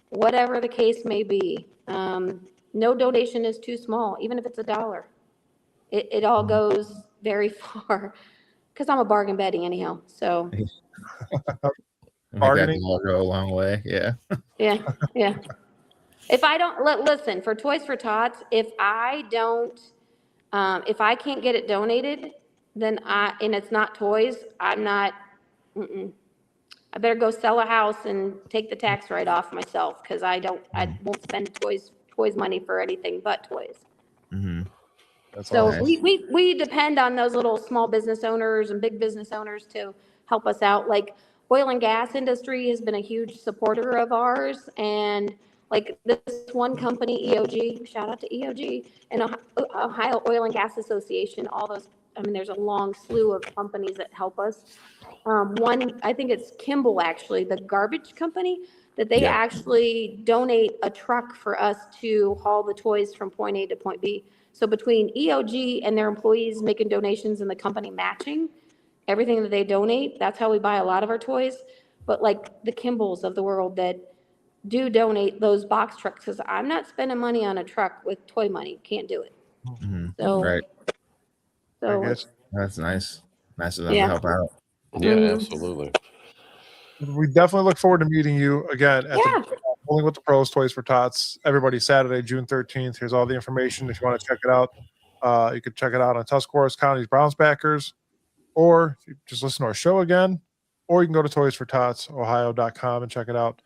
whatever the case may be, no donation is too small, even if it's $1. It all goes very far because I'm a bargain Betty anyhow. So bargaining will go a long way. Yeah. Yeah. If I don't listen for Toys for Tots, if I can't get it donated, then and it's not toys, I'm not. I better go sell a house and take the tax write-off myself because I won't spend toys money for anything but toys. So awesome. we depend on those little small business owners and big business owners to help us out. Like oil and gas industry has been a huge supporter of ours, and like this one company, EOG, shout out to EOG and Ohio Oil and Gas Association. All those, there's a long slew of companies that help us. One, I think it's Kimball, actually, the garbage company, that they actually donate a truck for us to haul the toys from point A to point B. So between EOG and their employees making donations and the company matching everything that they donate, that's how we buy a lot of our toys. But like the Kimballs of the world that do donate those box trucks, because I'm not spending money on a truck with toy money. Can't do it. So that's nice. Nice of them to help out. Yeah, absolutely. We definitely look forward to meeting you again at the Bowling with the Pros Toys for Tots. Everybody, Saturday, June 13th. Here's all the information if you want to check it out. You could check it out on Tuscarawas County's Browns backers, or you just listen to our show again, or you can go to toysfortotsohio.com and check it out.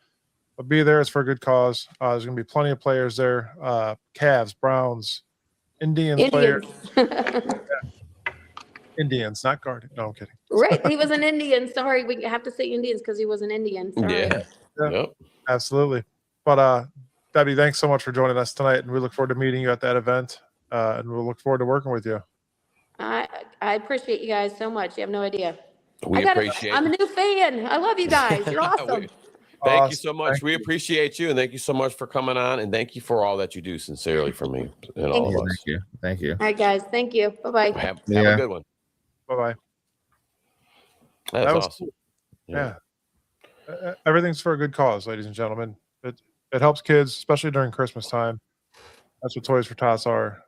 But be there. It's for a good cause. There's going to be plenty of players there. Cavs, Browns, Indians. Players. Indians, not Guardian. No, I'm kidding. Right. He was an Indian. Sorry. We have to say Indians because he was an Indian. Sorry. Yeah. Yep. Absolutely. But Debbie, thanks so much for joining us tonight, and we look forward to meeting you at that event. And we'll look forward to working with you. I appreciate you guys so much. You have no idea. I'm a new fan. I love you guys. You're awesome. Thank you so much. We appreciate you, and thank you so much for coming on, and thank you for all that you do sincerely for me and all of us. Thank you. All right, guys. Thank you. Bye-bye. Have a good one. Bye-bye. That was awesome. Cool. Yeah. Everything's for a good cause, ladies and gentlemen. It helps kids, especially during Christmas time. That's what Toys for Tots are.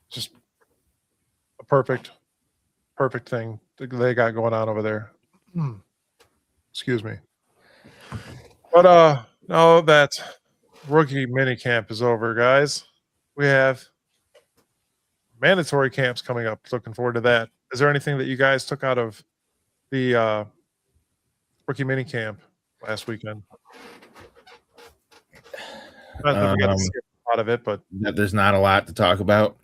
Just a perfect thing they got going on over there. Excuse me. But now that rookie mini camp is over, guys, we have mandatory camps coming up. Looking forward to that. Is there anything that you guys took out of the rookie mini camp last weekend? I don't think we got to see a lot of it, but there's not a lot to talk about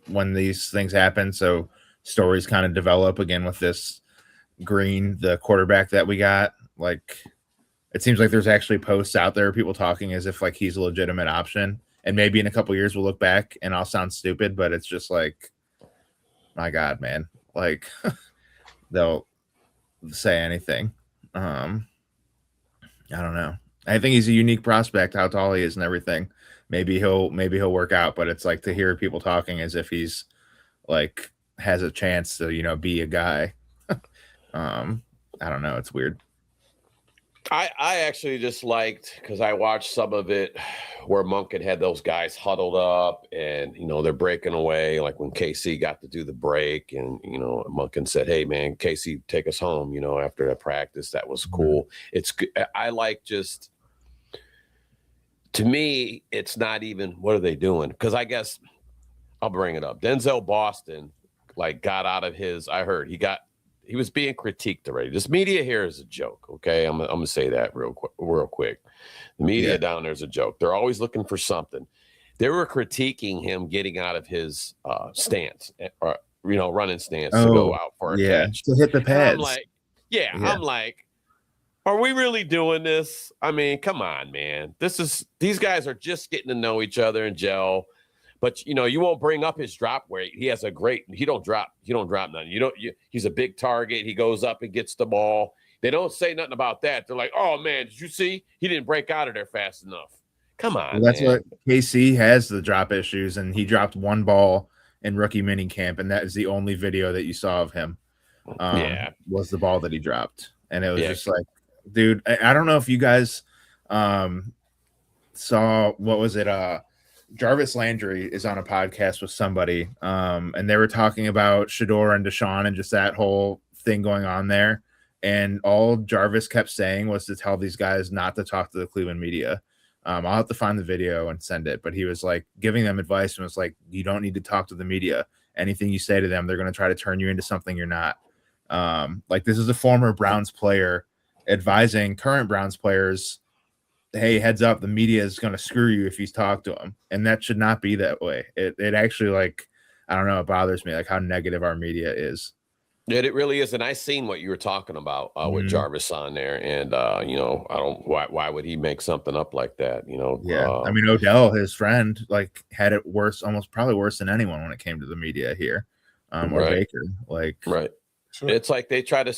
when these things happen. So stories kind of develop again with this Green, the quarterback that we got. Like, it seems like there's actually posts out there, people talking as if like he's a legitimate option. And maybe in a couple of years we'll look back and I'll sound stupid, but it's just like, my God, man, like they'll say anything. I don't know. I think he's a unique prospect, how tall he is and everything. Maybe he'll work out, but it's like to hear people talking as if he's like has a chance to, be a guy. I don't know. It's weird. I actually just liked, because I watched some of it where Monken had those guys huddled up and, they're breaking away. Like when KC got to do the break and, Monken said, "Hey man, KC, take us home," after that practice. That was cool. I like just to me, it's not even what are they doing? Because I guess I'll bring it up. Denzel Boston got out of his. I heard he was being critiqued already. This media here is a joke. Okay, I'm gonna say that real quick. The media down there is a joke. They're always looking for something. They were critiquing him getting out of his stance or running stance to go out for a catch to hit the pads. I'm like, I'm like, are we really doing this? I mean, come on, man. These guys are just getting to know each other and gel. But you won't bring up his drop weight. He has he don't drop nothing. He's a big target. He goes up and gets the ball. They don't say nothing about that. They're like, oh man, did you see? He didn't break out of there fast enough. Come on. Well, that's what KC has, the drop issues, and he dropped one ball in rookie mini camp, and that is the only video that you saw of him. Was the ball that he dropped. And it was just like, dude, I don't know if you guys saw, what was it? Jarvis Landry is on a podcast with somebody, and they were talking about Shedeur and Deshaun and just that whole thing going on there. And all Jarvis kept saying was to tell these guys not to talk to the Cleveland media. I'll have to find the video and send it, but he was like giving them advice and was like, you don't need to talk to the media. Anything you say to them, they're going to try to turn you into something you're not. This is a former Browns player advising current Browns players, hey, heads up, the media is going to screw you if you talk to them. And that should not be that way. It actually, I don't know, it bothers me, how negative our media is. Yeah, it really is. And I seen what you were talking about with Jarvis on there. And, I don't, why would he make something up like that? I mean, Odell, his friend, had it worse, probably worse than anyone when it came to the media here, or Baker. Right. Sure. It's like they try to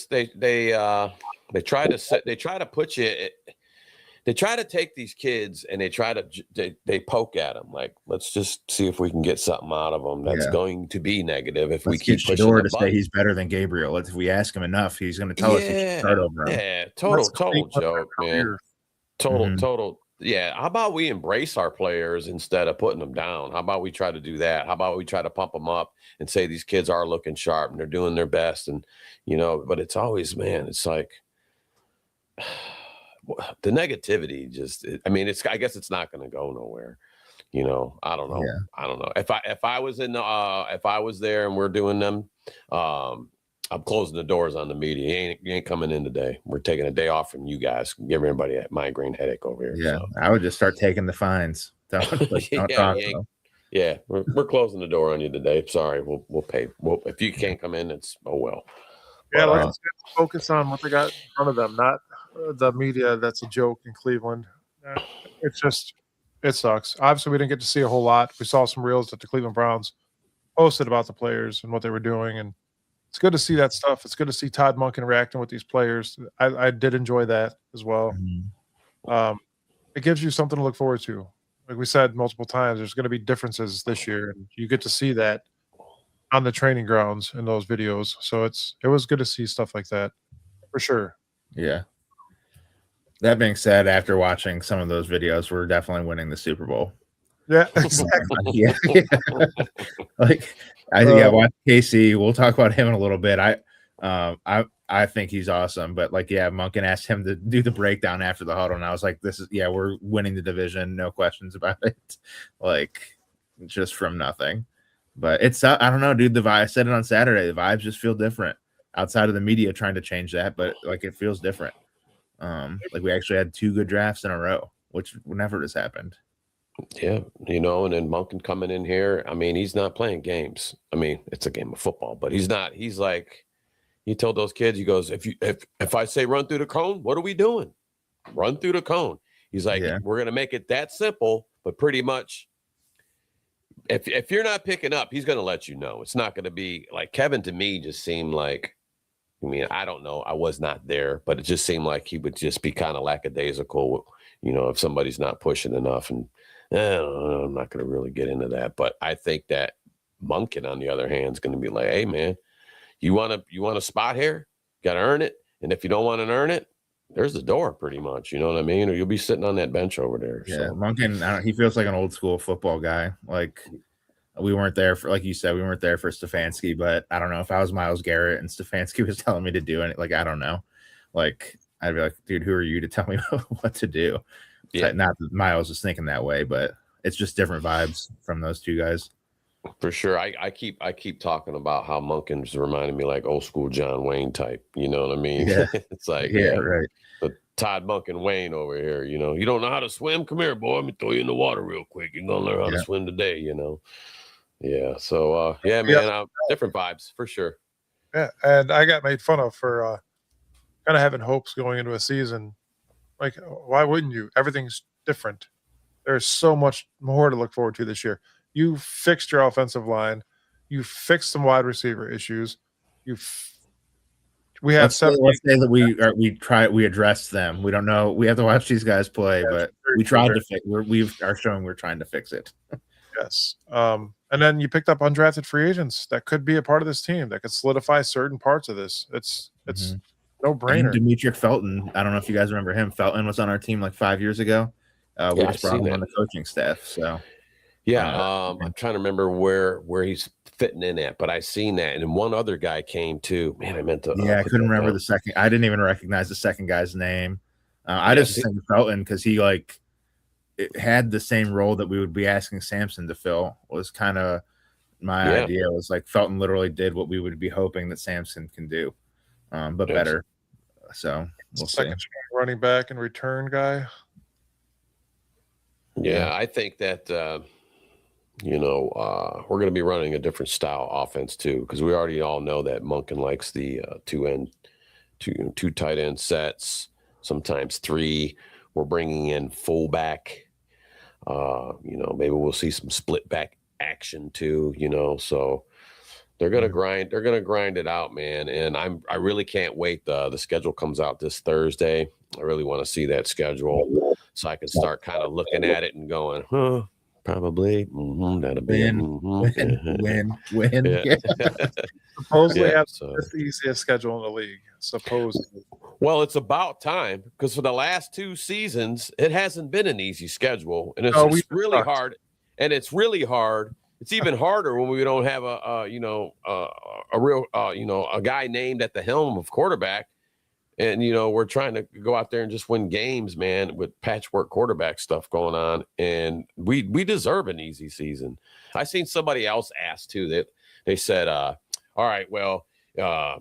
put you. They try to take these kids and they poke at them. Let's just see if we can get something out of them that's going to be negative. If we keep pushing Shedeur to say he's better than Gabriel, if we ask him enough, he's going to tell us he should start over him. Yeah, total joke, man. Total. Yeah. How about we embrace our players instead of putting them down? How about we try to do that? How about we try to pump them up and say these kids are looking sharp and they're doing their best? And, but it's always, man, it's like, the negativity I guess it's not going to go nowhere. I don't know. Yeah. I don't know. If I was if I was there and we're doing them, I'm closing the doors on the media. You ain't coming in today. We're taking a day off from you guys. Give everybody a migraine headache over here. Yeah. So. I would just start taking the fines. Don't talk to them. Yeah. We're closing the door on you today. Sorry. We'll pay. If you can't come in, it's, oh well. Yeah. Let's focus on what they got in front of them, not the media. That's a joke in Cleveland. It sucks. Obviously, we didn't get to see a whole lot. We saw some reels that the Cleveland Browns posted about the players and what they were doing, and it's good to see that stuff. It's good to see Todd Monken interacting with these players. I did enjoy that as well. Mm-hmm. It gives you something to look forward to. Like we said multiple times, there's going to be differences this year, and you get to see that on the training grounds in those videos. So it was good to see stuff like that for sure. Yeah. That being said, after watching some of those videos, we're definitely winning the Super Bowl. Yeah, exactly. I watch KC. We'll talk about him in a little bit. I think he's awesome, but Monken asked him to do the breakdown after the huddle, and I was like, we're winning the division, no questions about it. Just from nothing. But I don't know, dude. The vibe, I said it on Saturday. The vibes just feel different outside of the media trying to change that, but it feels different. We actually had 2 good drafts in a row, which never has happened. Yeah, and then Monken coming in here. I mean, he's not playing games. I mean, it's a game of football, but he's not. He's like, he told those kids, he goes, if I say run through the cone, what are we doing? Run through the cone. He's like, we're gonna make it that simple, but pretty much, if you're not picking up, he's gonna let you know. It's not gonna be like Kevin. To me, just seemed like. I mean, I don't know. I was not there, but it just seemed like he would just be kind of lackadaisical, if somebody's not pushing enough. And I'm not going to really get into that. But I think that Monken, on the other hand, is going to be like, hey, man, you want a spot here? Got to earn it. And if you don't want to earn it, there's the door pretty much. You know what I mean? Or you'll be sitting on that bench over there. Yeah, so. Monken, he feels like an old school football guy. We weren't there for, like you said, we weren't there for Stefanski, but I don't know if I was Myles Garrett and Stefanski was telling me to do it. I don't know. I'd be like, dude, who are you to tell me what to do? Yeah. Not that Miles is thinking that way, but it's just different vibes from those two guys. For sure. I keep talking about how Monken's reminding me like old school John Wayne type. You know what I mean? Yeah. It's like, Right. the Todd Monken Wayne over here, you don't know how to swim? Come here, boy. Let me throw you in the water real quick. You're going to learn how to swim today, Yeah. So, man, different vibes for sure. Yeah. And I got made fun of for kind of having hopes going into a season. Like, why wouldn't you? Everything's different. There's so much more to look forward to this year. You fixed your offensive line. You fixed some wide receiver issues. We have let's say that we addressed them. We don't know. We have to watch these guys play, but we tried to fix. We are showing we're trying to fix it. Yes. And then you picked up undrafted free agents that could be a part of this team that could solidify certain parts of this. It's no brainer. Demetric Felton. I don't know if you guys remember him. Felton was on our team like 5 years ago. We just brought him on the coaching staff. So I'm trying to remember where he's fitting in at, but I seen that, and then one other guy came too. Man, I meant to. I couldn't remember the second. I didn't even recognize the second guy's name. I just think Felton because he it had the same role that we would be asking Samson to fill. Was kind of my idea. It was like Felton literally did what we would be hoping that Samson can do, but better. So we'll see. Second running back and return guy. Yeah, I think that we're going to be running a different style offense too, because we already all know that Monken likes the two tight end sets, sometimes three. We're bringing in fullback. Maybe we'll see some split back action too. So they're going to grind. They're going to grind it out, man. And I really can't wait. The schedule comes out this Thursday. I really want to see that schedule so I can start kind of looking at it and going, probably that'll be win. Yeah. Supposedly it's the easiest schedule in the league. Supposedly. Well, it's about time, because for the last 2 seasons, it hasn't been an easy schedule, and it's really hard. And it's really hard. It's even harder when we don't have a real a guy named at the helm of quarterback. And, we're trying to go out there and just win games, man, with patchwork quarterback stuff going on. And we deserve an easy season. I seen somebody else ask, too, that they said, all right, well, are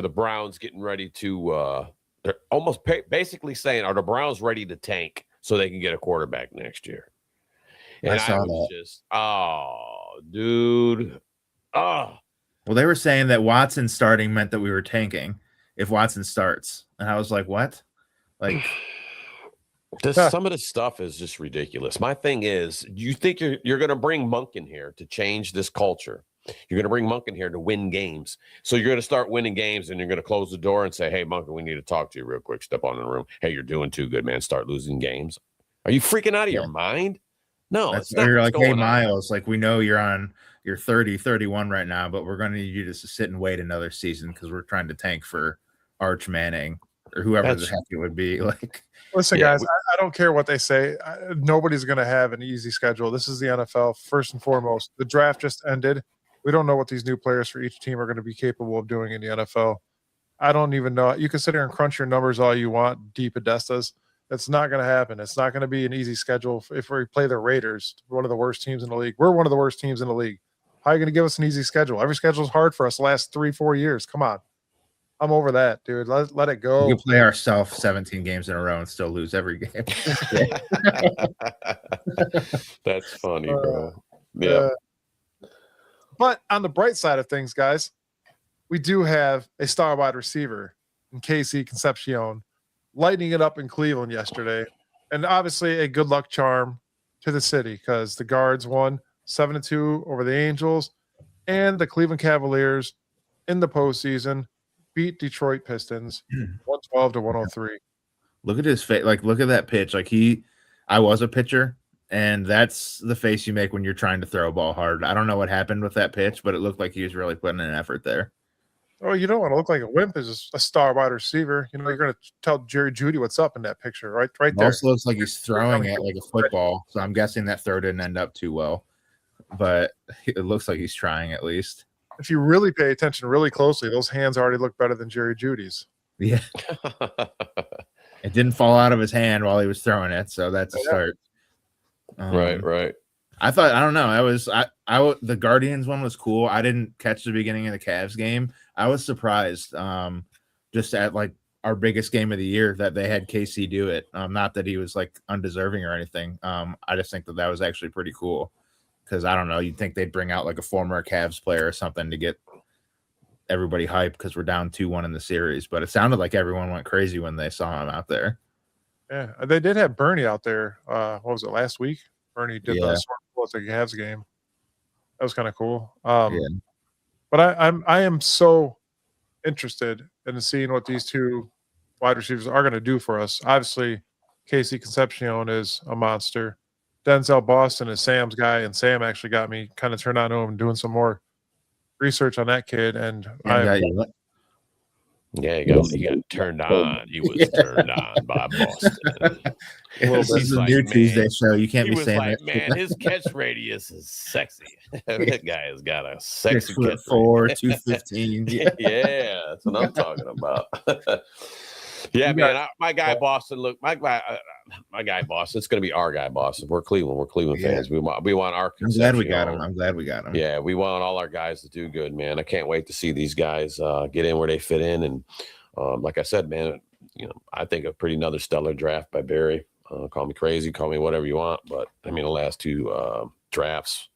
the Browns getting ready to they're almost basically saying, are the Browns ready to tank so they can get a quarterback next year? And I was just, dude. Well, they were saying that Watson starting meant that we were tanking if Watson starts. And I was like, what? Like, some of this stuff is just ridiculous. My thing is, you think you're going to bring Monken here to change this culture. You're going to bring Monken here to win games. So you're going to start winning games, and you're going to close the door and say, hey, Monken, we need to talk to you real quick. Step on in the room. Hey, you're doing too good, man. Start losing games. Are you freaking out of your mind? No, it's not. You're like, hey, Miles, like we know you're 30, 31 right now, but we're going to need you to sit and wait another season because we're trying to tank for Arch Manning or whoever the heck it would be. Like, listen, guys, I don't care what they say. Nobody's going to have an easy schedule. This is the NFL, first and foremost. The draft just ended. We don't know what these new players for each team are going to be capable of doing in the NFL. I don't even know. You can sit here and crunch your numbers all you want, deep Podestas. It's not going to happen. It's not going to be an easy schedule if we play the Raiders, one of the worst teams in the league. We're one of the worst teams in the league. How are you going to give us an easy schedule? Every schedule is hard for us the last 3-4 years. Come on. I'm over that, dude. Let it go. We can play ourselves 17 games in a row and still lose every game. That's funny, bro. Yeah. But on the bright side of things, guys, we do have a star wide receiver in KC Concepcion lighting it up in Cleveland yesterday. And obviously a good luck charm to the city because the Guards won 7-2 over the Angels, and the Cleveland Cavaliers in the postseason beat Detroit Pistons 112-103. Look at his face. Like, look at that pitch. Like, I was a pitcher, and that's the face you make when you're trying to throw a ball hard. I don't know what happened with that pitch, but it looked like he was really putting in an effort there. Oh, you don't want to look like a wimp as a star wide receiver. You're going to tell Jerry Jeudy what's up in that picture, right there. It also looks like he's throwing it like a football, so I'm guessing that throw didn't end up too well. But it looks like he's trying at least. If you really pay attention really closely, those hands already look better than Jerry Jeudy's. Yeah. It didn't fall out of his hand while he was throwing it, so that's a start. Right. I thought, I don't know. The Guardians one was cool. I didn't catch the beginning of the Cavs game. I was surprised, just at like our biggest game of the year that they had KC do it. Not that he was like undeserving or anything. I just think that was actually pretty cool because I don't know. You'd think they'd bring out like a former Cavs player or something to get everybody hyped because we're down 2-1 in the series. But it sounded like everyone went crazy when they saw him out there. Yeah, they did have Bernie out there. What was it, last week? Bernie did the sort of at the Cavs game. That was kind of cool. But I am so interested in seeing what these two wide receivers are going to do for us. Obviously, Casey Concepcion is a monster. Denzel Boston is Sam's guy, and Sam actually got me kind of turned on to him and doing some more research on that kid. And he got turned on. He was turned on by Boston. This is a new Tuesday show. You can't be saying like, that. Man, his catch radius is sexy. That guy has got a sexy 6'4", 215. Yeah, that's what I'm talking about. Yeah, man. My guy Boston. Look, my guy Boston. It's going to be our guy Boston. We're Cleveland. We're Cleveland fans. We want our. I'm glad we got him. Yeah, we want all our guys to do good, man. I can't wait to see these guys get in where they fit in. And like I said, man, I think a pretty another stellar draft by Barry. Call me crazy, call me whatever you want, but I mean the last two drafts,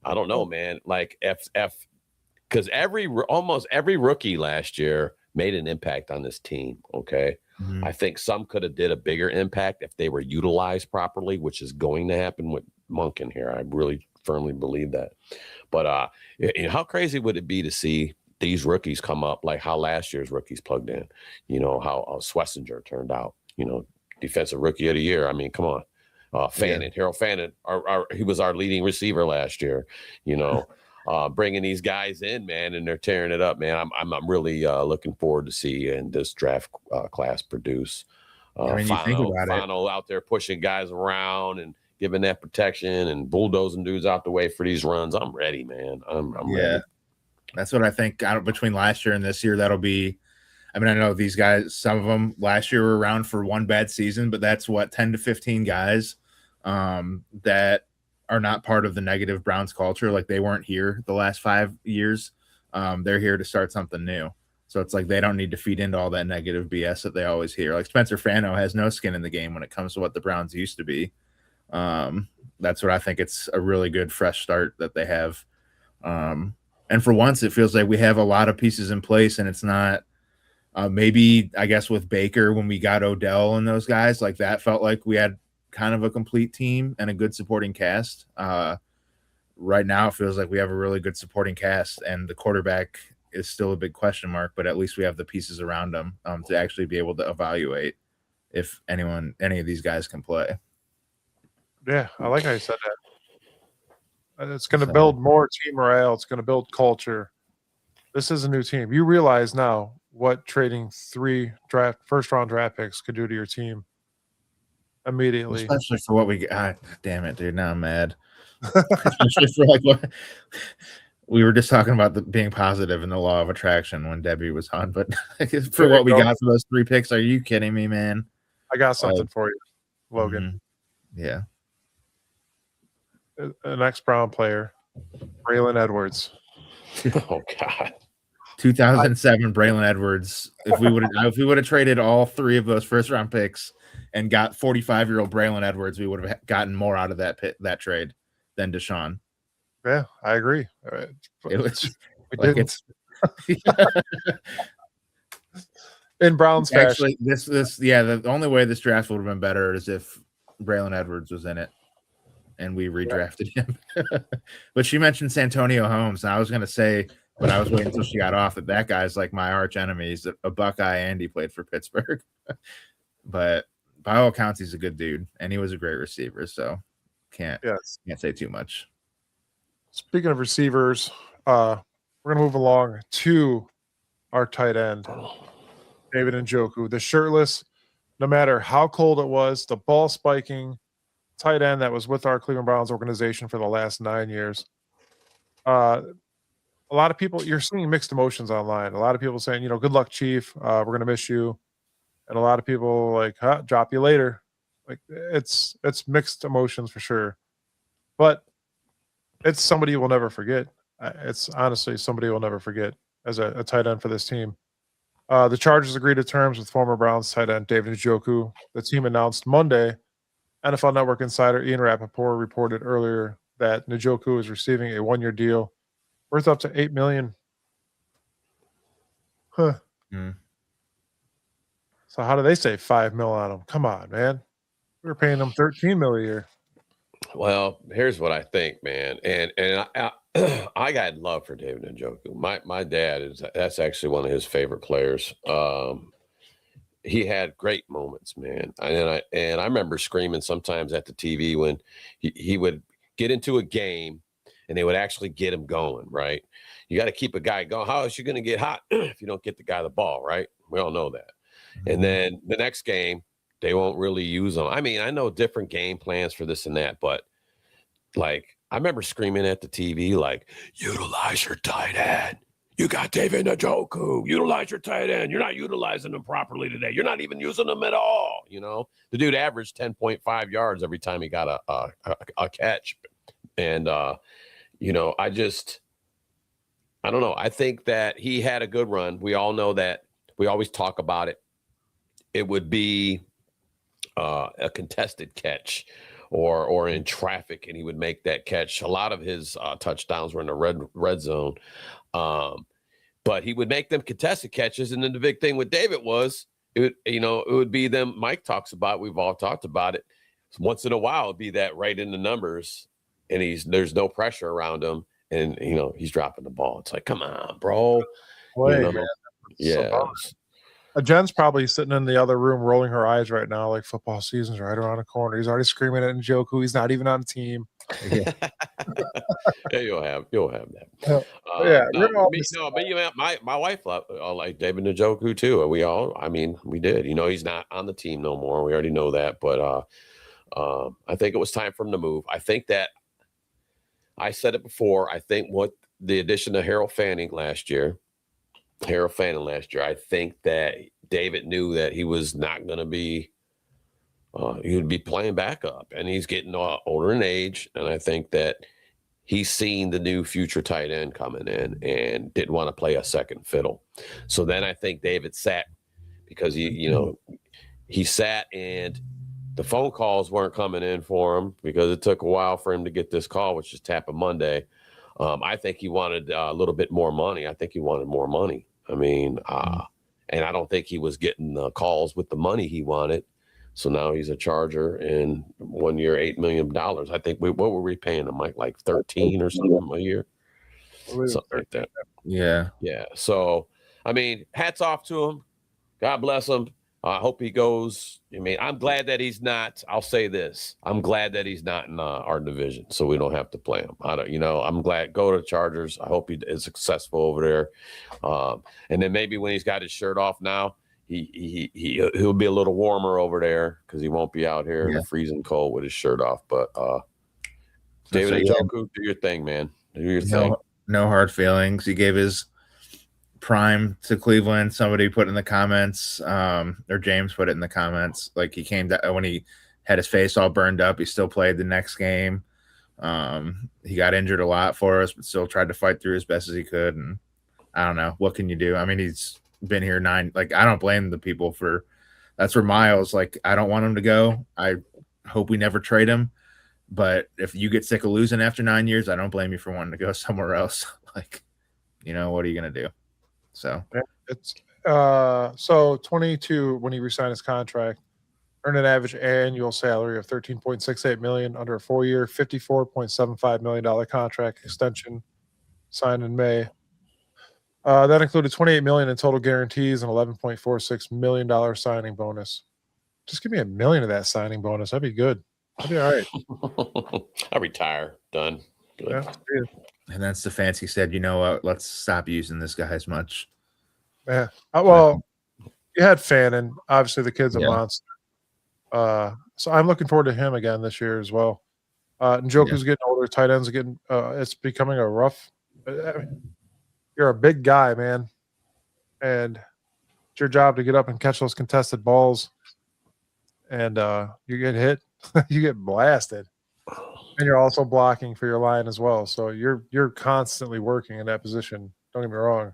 I don't know, man. Like because almost every rookie last year made an impact on this team. Okay. I think some could have did a bigger impact if they were utilized properly, which is going to happen with Monken here. I really firmly believe that. But how crazy would it be to see these rookies come up like how last year's rookies plugged in? How Schlesinger turned out. Defensive Rookie of the Year. I mean, come on. Harold Fannin, he was our leading receiver last year. Bringing these guys in, man, and they're tearing it up, man. I'm really looking forward to seeing this draft class produce. You think about Fano out there pushing guys around and giving that protection and bulldozing dudes out the way for these runs. I'm ready, man. I'm ready. That's what I think. Between last year and this year, that'll be. I mean, I know these guys, some of them last year were around for one bad season, but that's 10 to 15 guys that are not part of the negative Browns culture. Like they weren't here the last 5 years. They're here to start something new. So it's like they don't need to feed into all that negative BS that they always hear. Like Spencer Fano has no skin in the game when it comes to what the Browns used to be. That's what I think. It's a really good fresh start that they have. And for once, it feels like we have a lot of pieces in place, and it's not maybe, I guess, with Baker when we got Odell and those guys, like that felt like we had kind of a complete team and a good supporting cast. Right now, it feels like we have a really good supporting cast, and the quarterback is still a big question mark, but at least we have the pieces around him to actually be able to evaluate if any of these guys can play. Yeah, I like how you said that. It's going to build more team morale. It's going to build culture. This is a new team. You realize now what trading 3 first-round draft picks could do to your team immediately. Especially for what we got. Damn it, dude. Now I'm mad. Especially for like what we were just talking about being positive in the law of attraction when Debbie was on, but for what we got for those 3 picks, are you kidding me, man? I got something for you, Logan. Yeah. An ex-Brown player, Braylon Edwards. Oh God. 2007 Braylon Edwards. If we would have traded all 3 of those first round picks and got 45-year-old Braylon Edwards, we would have gotten more out of that trade than Deshaun. Yeah, I agree. It was in Brown's actually fashion. The only way this draft would have been better is if Braylon Edwards was in it and we redrafted him. But she mentioned Santonio Holmes, and I was going to say, but I was waiting until she got off, that guy's like my arch enemy. He's a Buckeye, and he played for Pittsburgh. But by all accounts, he's a good dude, and he was a great receiver. So can't say too much. Speaking of receivers, we're going to move along to our tight end, David Njoku, the shirtless, no matter how cold it was, the ball spiking tight end that was with our Cleveland Browns organization for the last 9 years. A lot of people, you're seeing mixed emotions online. A lot of people saying, good luck, Chief. We're going to miss you. and a lot of people like, drop you later. Like it's mixed emotions for sure, but it's somebody we'll never forget. It's honestly somebody we'll never forget as a tight end for this team. The Chargers agreed to terms with former Browns tight end David Njoku. The team announced Monday. NFL Network insider Ian Rappaport reported earlier that Njoku is receiving a 1-year deal worth up to $8 million. Huh. Mm. So how do they say $5 million on him? Come on, man. We were paying him $13 million a year. Well, here's what I think, man, and I got love for David Njoku. My dad that's actually one of his favorite players. He had great moments, man, and I remember screaming sometimes at the TV when he would get into a game, and they would actually get him going. Right, you got to keep a guy going. How is you going to get hot if you don't get the guy the ball? Right, we all know that. And then the next game, they won't really use them. I mean, I know different game plans for this and that, but like I remember screaming at the TV, like, utilize your tight end. You got David Njoku. Utilize your tight end. You're not utilizing them properly today. You're not even using them at all. You know, the dude averaged 10.5 yards every time he got a catch. And, you know, I don't know. I think that he had a good run. We all know that. We always talk about it. It would be a contested catch or in traffic, and he would make that catch. A lot of his touchdowns were in the red zone. But he would make them contested catches. And then the big thing with David was, it would be them. Mike talks about, we've all talked about it. Once in a while, it'd be that right in the numbers, and there's no pressure around him. And, he's dropping the ball. It's like, come on, bro. Man. Yeah. So Jen's probably sitting in the other room rolling her eyes right now, like football season's right around the corner. He's already screaming at Njoku. He's not even on the team. Yeah. Yeah, you'll have that. My wife like David Njoku too. We did. He's not on the team no more. We already know that, but I think it was time for him to move. I think that I said it before. I think what the addition of Harold Fanning last year, I think that David knew that he was not going to be. He would be playing backup, and he's getting older in age. And I think that he's seen the new future tight end coming in and didn't want to play a second fiddle. So then I think David sat because he sat and the phone calls weren't coming in for him because it took a while for him to get this call, which is Tappa Monday. I think he wanted a little bit more money. I think he wanted more money. And I don't think he was getting the calls with the money he wanted. So now he's a Charger and 1 year, $8 million. I think what were we paying him, Mike? Like 13 or something a year? Something like that. Yeah. Yeah. So, hats off to him. God bless him. I hope he goes. I'm glad that he's not. I'll say this. I'm glad that he's not in our division, so we don't have to play him. I'm glad. Go to the Chargers. I hope he is successful over there. And then maybe when he's got his shirt off now, he'll be a little warmer over there because he won't be out here in the freezing cold with his shirt off. But David Njoku, do your thing, man. Do your thing. No hard feelings. He gave his prime to Cleveland. Somebody put in the comments, or James put it in the comments. Like he came to, when he had his face all burned up, he still played the next game. He got injured a lot for us, but still tried to fight through as best as he could. And I don't know, what can you do? He's been here 9. Like I don't blame the people for. That's for Miles. Like I don't want him to go. I hope we never trade him. But if you get sick of losing after 9 years, I don't blame you for wanting to go somewhere else. Like, what are you gonna do? So it's 22 when he resigned his contract, earned an average annual salary of $13.68 million under a 4-year, $54.75 million contract extension signed in May. That included $28 million in total guarantees and $11.46 million signing bonus. Just give me $1 million of that signing bonus. That'd be good. That'd be all right. I'll retire. Done. Good. Yeah. And then Stefanski said, you know what? Let's stop using this guy as much. Yeah. Well, you had Fannin. Obviously, the kid's a monster. So I'm looking forward to him again this year as well. Njoku's getting older. Tight ends are getting. It's becoming a rough. You're a big guy, man, and It's your job to get up and catch those contested balls, and you get hit, you get blasted, and you're also blocking for your line as well. So you're constantly working in that position. Don't get me wrong.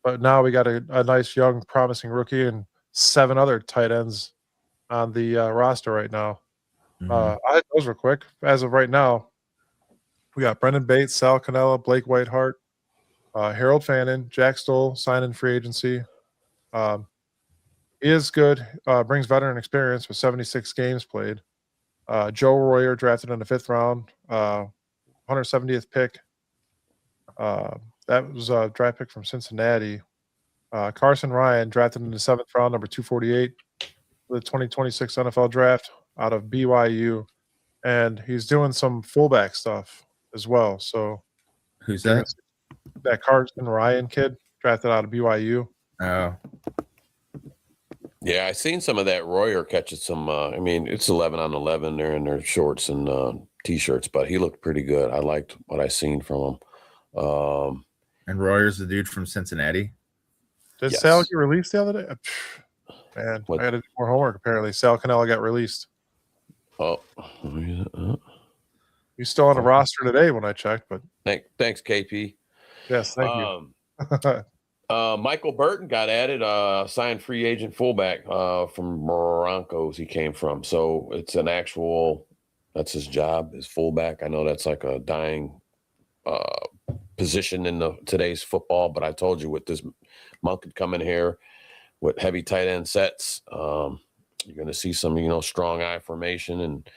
But now we got a nice young promising rookie and 7 other tight ends on the roster right now. Those were quick. As of right now, we got Brendan Bates, Sal Cannella, Blake Whiteheart, Harold Fannin, Jack Stoll, sign in free agency. He is good, brings veteran experience with 76 games played. Joe Royer, drafted in the 5th round, 170th pick. That was a draft pick from Cincinnati. Carson Ryan, drafted in the 7th round, number 248, for the 2026 NFL draft out of BYU. And he's doing some fullback stuff as well. So who's that? That Carson Ryan kid, drafted out of BYU. Oh. Yeah, I seen some of that. Royer catches some. I mean, it's 11 on 11. They're in their shorts and t-shirts, but he looked pretty good. I liked what I seen from him. And Royer's the dude from Cincinnati. Did Sal get released the other day? Man, I had to do more homework. Apparently, Sal Cannella got released. Oh, he's still on the roster today when I checked. But thanks, KP. Yes, thank you. Michael Burton got added, signed free agent fullback from Broncos. He came from, so it's an actual. That's his job, his fullback. I know that's like a dying position in today's football, but I told you with this monk could come in here with heavy tight end sets. You're going to see some, strong eye formation, and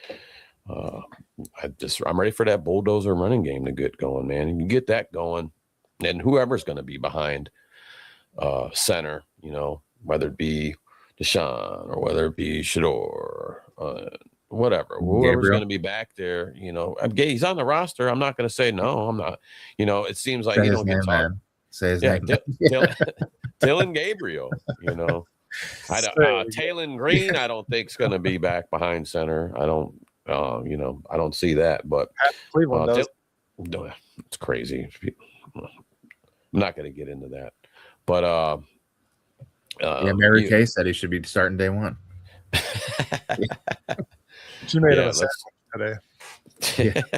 I'm ready for that bulldozer running game to get going, man. And you get that going, and whoever's going to be behind center, whether it be Deshaun or whether it be Shador, whatever, whoever's going to be back there, he's on the roster. I'm not going to say no. I'm not. It seems like he don't get talk. Say his name. Dylan Gabriel, Taylon Green, I don't think is going to be back behind center. I don't, I don't see that. But Cleveland does. It's crazy. I'm not going to get into that. But Mary Kay said he should be starting day one. She made a sandwich today.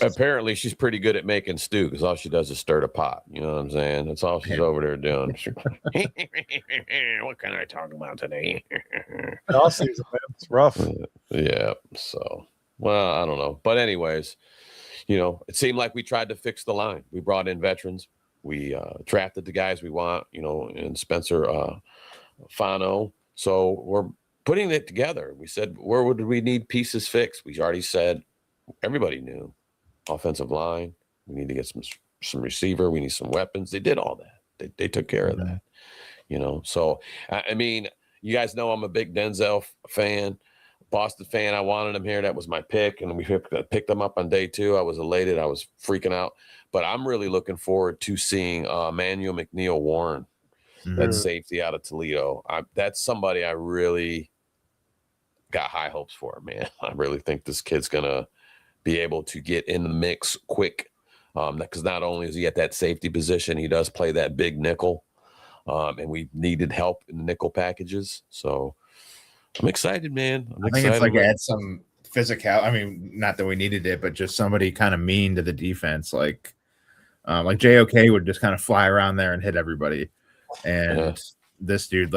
Apparently, she's pretty good at making stew because all she does is stir the pot. You know what I'm saying? That's all she's over there doing. What can I talk about today? All season, man. It's rough. Yeah. So, well, I don't know. But anyways, it seemed like we tried to fix the line. We brought in veterans. We drafted the guys we want, and Spencer Fano. So we're putting it together. We said, where would we need pieces fixed? We already said, everybody knew offensive line. We need to get some receiver. We need some weapons. They did all that. They took care of that, So, I mean, you guys know I'm a big Denzel fan, Boston fan. I wanted him here. That was my pick. And we picked him up on day 2. I was elated. I was freaking out. But I'm really looking forward to seeing Emmanuel McNeil Warren, that safety out of Toledo. That's somebody I really got high hopes for, man. I really think this kid's going to be able to get in the mix quick, because not only is he at that safety position, he does play that big nickel, and we needed help in the nickel packages. So I'm excited, man. I think it's like add some physical. I mean, not that we needed it, but just somebody kind of mean to the defense, like JOK would just kind of fly around there and hit everybody, and this dude,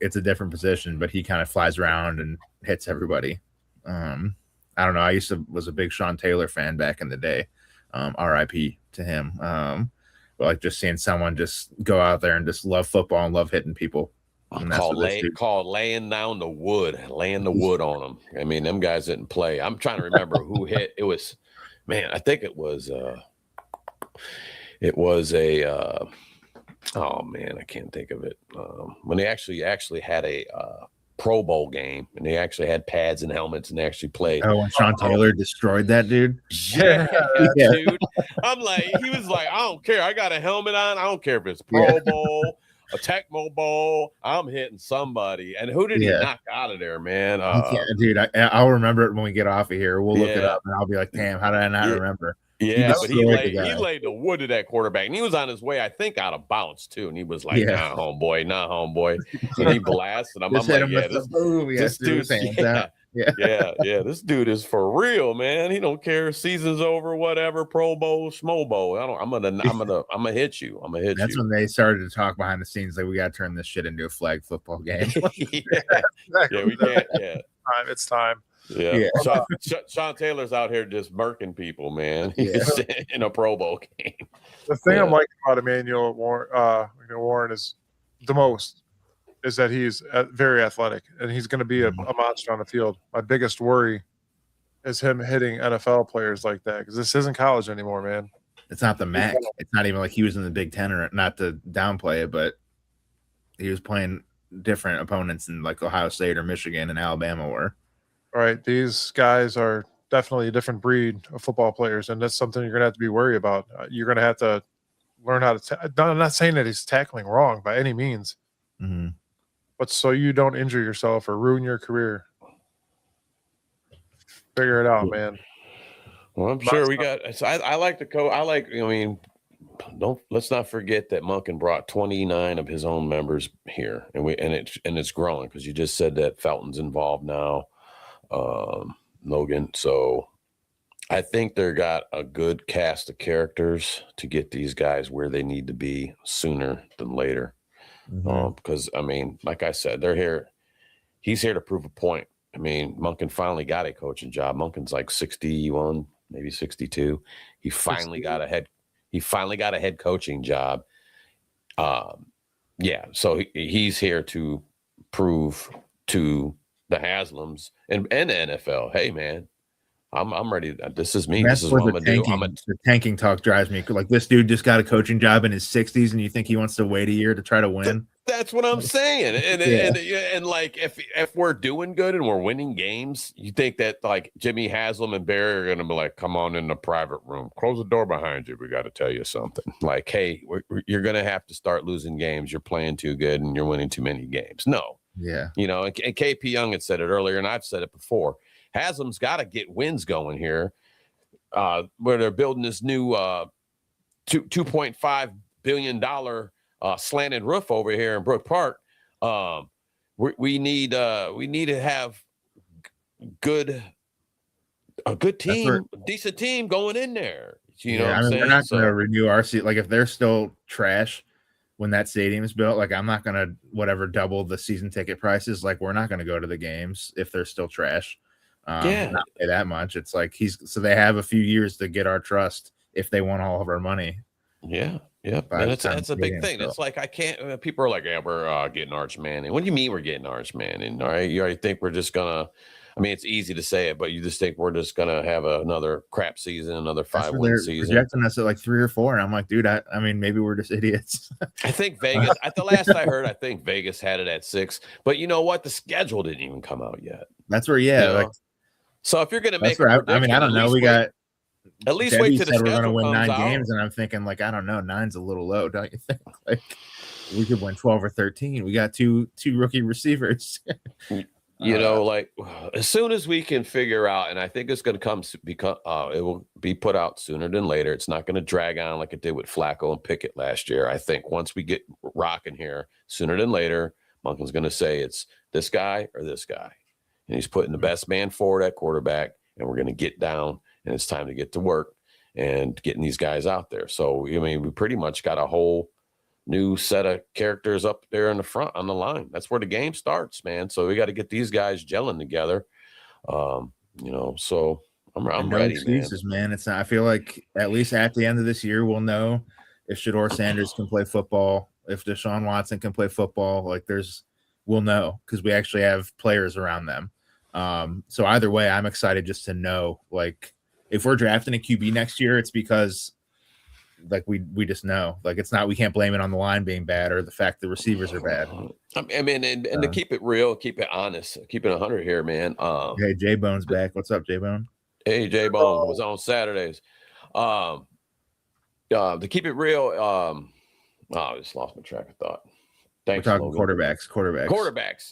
it's a different position, but he kind of flies around and hits everybody. I don't know. I was a big Sean Taylor fan back in the day. RIP to him. But just seeing someone just go out there and just love football and love hitting people. Called laying down the wood, laying the wood on them. I mean, them guys didn't play. I'm trying to remember who hit. It was, man, I think it was a oh man, I can't think of it. When they actually had a Pro Bowl game, and they actually had pads and helmets, and they actually played. Oh, when Sean Taylor destroyed that dude. Yeah, dude. I'm like, he was like, I don't care. I got a helmet on. I don't care if it's Pro Bowl, a Tecmo Bowl. I'm hitting somebody. And who did he knock out of there, man? Dude, I'll remember it when we get off of here. We'll look it up, and I'll be like, damn, how did I not remember? Yeah, but he laid the wood to that quarterback, and he was on his way, I think, out of bounds too. And he was like, "Nah, homeboy," and he blasted him. I'm like, "Yeah, this dude's this dude is for real, man. He don't care. Season's over, whatever. Pro Bowl, Schmo Bowl. I'm gonna hit you. I'm gonna hit you." That's when they started to talk behind the scenes, like, we got to turn this shit into a flag football game. Yeah, we can't. Yeah, it's time. Yeah. Sean Taylor's out here just murking people, man. He's in a Pro Bowl game. The thing I'm liking about Emmanuel Warren is that he's very athletic, and he's going to be a monster on the field. My biggest worry is him hitting NFL players like that, because this isn't college anymore, man. It's not the MAC. It's not even like he was in the Big Ten, or not to downplay it, but he was playing different opponents than like Ohio State or Michigan and Alabama were. All right, these guys are definitely a different breed of football players, and that's something you're going to have to be worried about. You're going to have to learn how to I'm not saying that he's tackling wrong by any means, but so you don't injure yourself or ruin your career. Figure it out, man. Well, I'm sure we got. So I like the coach. Let's not forget that Monken brought 29 of his own members here, and it's growing, because you just said that Felton's involved now. Logan. So I think they got a good cast of characters to get these guys where they need to be sooner than later. Because like I said, they're here. He's here to prove a point. Monken finally got a coaching job. Monken's like 61, maybe 62. He finally got a head coaching job. So he's here to prove to the Haslams and the NFL, hey man, I'm ready. This is me. This is what I'm gonna do. The tanking talk drives me. Like, this dude just got a coaching job in his 60s, and you think he wants to wait a year to try to win? That's what I'm saying. And like, if we're doing good and we're winning games, you think that like Jimmy Haslam and Barry are gonna be like, come on in the private room, close the door behind you. We got to tell you something. Like, hey, you're gonna have to start losing games. You're playing too good and you're winning too many games. No. Yeah. And KP Young had said it earlier, and I've said it before. Haslam's got to get wins going here, where they're building this new $2.5 billion slanted roof over here in Brook Park. We need to have a good team, decent team going in there. You know what I'm saying? We're not going to renew our seat. Like, if they're still trash when that stadium is built, like, I'm not going to double the season ticket prices. Like, we're not going to go to the games if they're still trash. Not pay that much. It's like so they have a few years to get our trust if they want all of our money. Yeah. And that's a big thing. It's like, I can't. People are like, yeah, we're getting Arch Manning. What do you mean we're getting Arch Manning? All right, you already think we're just gonna. It's easy to say it, but you just think we're just gonna have another crap season, another 5-win season. Projecting us at like 3 or 4, and I'm like, dude, maybe we're just idiots. I think Vegas. At the last I heard, I think Vegas had it at 6. But you know what? The schedule didn't even come out yet. That's where, so if you're gonna make, I don't know. We got at least wait till the schedule we're gonna win 9 out. games, and I'm thinking, like, I don't know, 9's a little low, don't you think? Like, we could win 12 or 13. We got two rookie receivers. Like, as soon as we can figure out, and I think it's going to it will be put out sooner than later. It's not going to drag on like it did with Flacco and Pickett last year. I think once we get rocking here, sooner than later, Monken's going to say it's this guy or this guy. And he's putting the best man forward at quarterback, and we're going to get down, and it's time to get to work and getting these guys out there. So, we pretty much got a whole new set of characters up there in the front on the line. That's where the game starts, man. So we got to get these guys gelling together. So I'm ready, excuses, man. It's not, I feel like at least at the end of this year, we'll know if Shedeur Sanders can play football, if Deshaun Watson can play football. Like, we'll know, because we actually have players around them. So either way, I'm excited just to know, like, if we're drafting a QB next year, it's because, like, we just know, like, it's not, we can't blame it on the line being bad or the fact the receivers are bad. And to keep it real, keep it honest, keep it 100 here, man. Hey, J Bone's back. What's up, J Bone? Hey, J Bone was on Saturdays. To keep it real, I just lost my track of thought. Thanks. We're talking quarterbacks.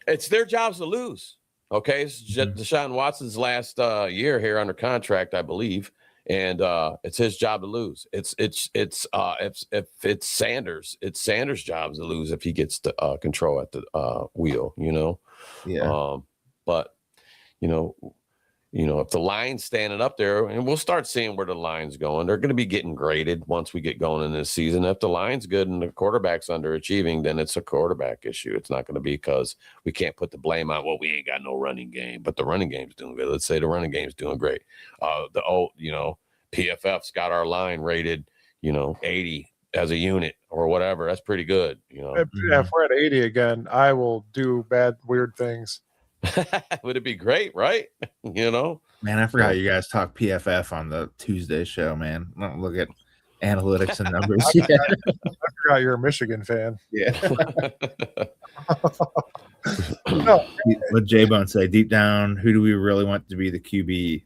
It's their jobs to lose. Okay, it's Deshaun Watson's last year here under contract, I believe, and it's his job to lose. If it's Sanders, it's Sanders' job to lose if he gets the control at the wheel. Yeah. But if the line's standing up there, and we'll start seeing where the line's going, they're going to be getting graded once we get going in this season. If the line's good and the quarterback's underachieving, then it's a quarterback issue. It's not going to be because we can't put the blame on, well, we ain't got no running game, but the running game's doing good. Let's say the running game's doing great. PFF's got our line rated, 80 as a unit or whatever. That's pretty good. If we're at 80 again, I will do bad, weird things. Would it be great, right? Man, I forgot you guys talk PFF on the Tuesday show, man. I don't look at analytics and numbers. I forgot you're a Michigan fan. Yeah. No. What J-Bone say, deep down, who do we really want to be the QB?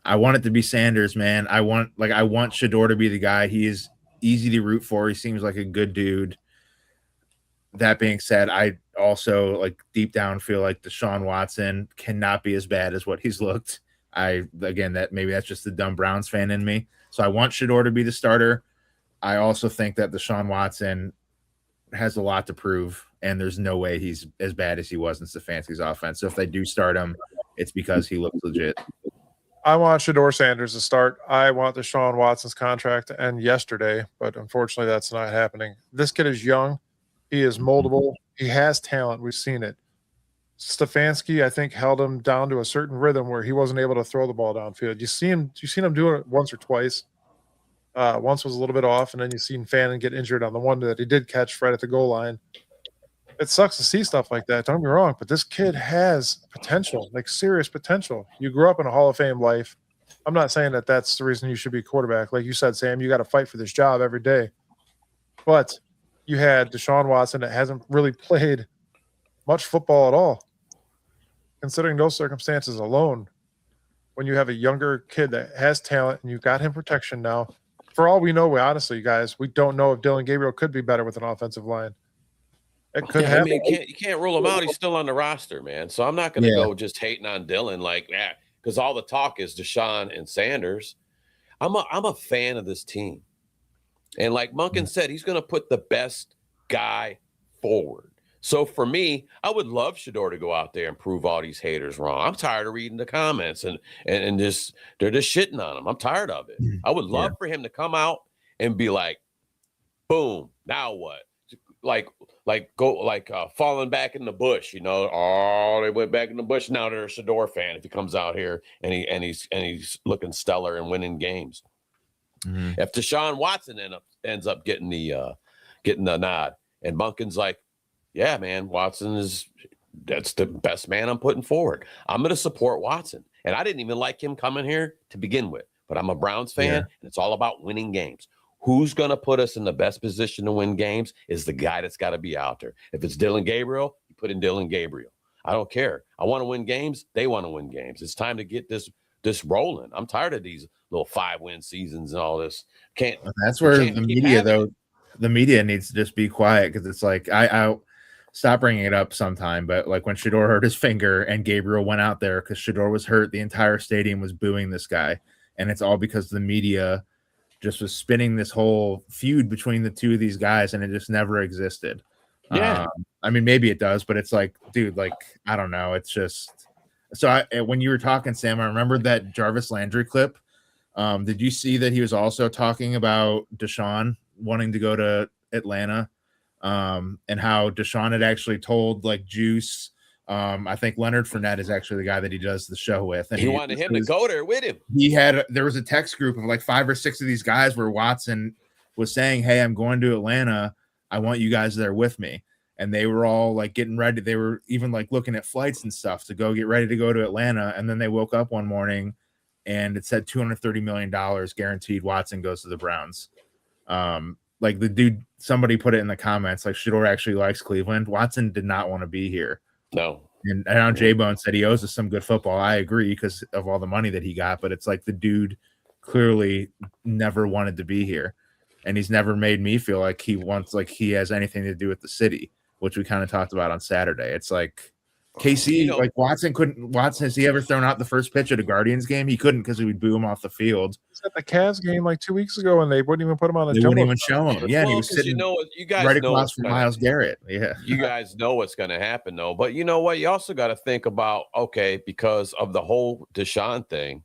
I want it to be Sanders, man. I want Shedeur to be the guy. He is easy to root for. He seems like a good dude. That being said, I also deep down feel like Deshaun Watson cannot be as bad as what he's looked. That's just the dumb Browns fan in me. So I want Shedeur to be the starter. I also think that Deshaun Watson has a lot to prove, and there's no way he's as bad as he was in Stefanski's offense. So if they do start him, it's because he looks legit. I want Shedeur Sanders to start. I want Deshaun Watson's contract to end yesterday, but unfortunately that's not happening. This kid is young. He is moldable. He has talent. We've seen it. Stefanski, I think, held him down to a certain rhythm where he wasn't able to throw the ball downfield. You seen him do it once or twice. Once was a little bit off, and then you seen Fannin get injured on the one that he did catch right at the goal line. It sucks to see stuff like that. Don't get me wrong, but this kid has potential, serious potential. You grew up in a Hall of Fame life. I'm not saying that that's the reason you should be a quarterback. Like you said, Sam, you got to fight for this job every day. But you had Deshaun Watson that hasn't really played much football at all. Considering those circumstances alone, when you have a younger kid that has talent and you've got him protection now, for all we know, honestly, guys, we don't know if Dylan Gabriel could be better with an offensive line. It could happen. I mean, you can't rule him out. He's still on the roster, man. So I'm not going to go just hating on Dylan because all the talk is Deshaun and Sanders. I'm a fan of this team. And like Monken said, he's going to put the best guy forward. So for me, I would love Shedeur to go out there and prove all these haters wrong. I'm tired of reading the comments and just they're just shitting on him. I'm tired of it. I would love for him to come out and be like, boom, now what? Falling back in the bush, Oh, they went back in the bush. Now they're a Shedeur fan. If he comes out here and he's looking stellar and winning games. Mm-hmm. If Deshaun Watson ends up getting the nod, and Monken's like, yeah, man, that's the best man I'm putting forward. I'm going to support Watson, and I didn't even like him coming here to begin with. But I'm a Browns fan, and it's all about winning games. Who's going to put us in the best position to win games is the guy that's got to be out there. If it's Dylan Gabriel, you put in Dylan Gabriel. I don't care. I want to win games. They want to win games. It's time to get this rolling. I'm tired of these little 5-win seasons and all this. That's where the media needs to just be quiet, because it's like I stop bringing it up sometime, but like when Shedeur hurt his finger and Gabriel went out there because Shedeur was hurt, the entire stadium was booing this guy, and it's all because the media just was spinning this whole feud between the two of these guys, and it just never existed. Yeah. I mean, maybe it does, but it's like, dude, I don't know. It's just so when you were talking, Sam, I remember that Jarvis Landry clip. Did you see that he was also talking about Deshaun wanting to go to Atlanta, and how Deshaun had actually told Juice, I think Leonard Fournette is actually the guy that he does the show with, and he wanted him to go there with him. There was a text group of 5 or 6 of these guys where Watson was saying, hey, I'm going to Atlanta. I want you guys there with me. And they were all getting ready. They were even looking at flights and stuff to go get ready to go to Atlanta. And then they woke up one morning and it said $230 million guaranteed Watson goes to the Browns. The dude, somebody put it in the comments, Shedeur actually likes Cleveland. Watson did not want to be here. No. And now J-Bone said he owes us some good football. I agree because of all the money that he got, but it's the dude clearly never wanted to be here. And he's never made me feel like he has anything to do with the city, which we kind of talked about on Saturday. It's KC, like Watson has he ever thrown out the first pitch at a Guardians game? He couldn't because he would boo him off the field. He was at the Cavs game like 2 weeks ago, and they wouldn't even put him on the They jumbo. wouldn't even show him. Yeah, well, he was sitting you guys right know across from Myles Garrett. Yeah. You guys know what's going to happen, though. But you know what? You also got to think about, okay, because of the whole Deshaun thing,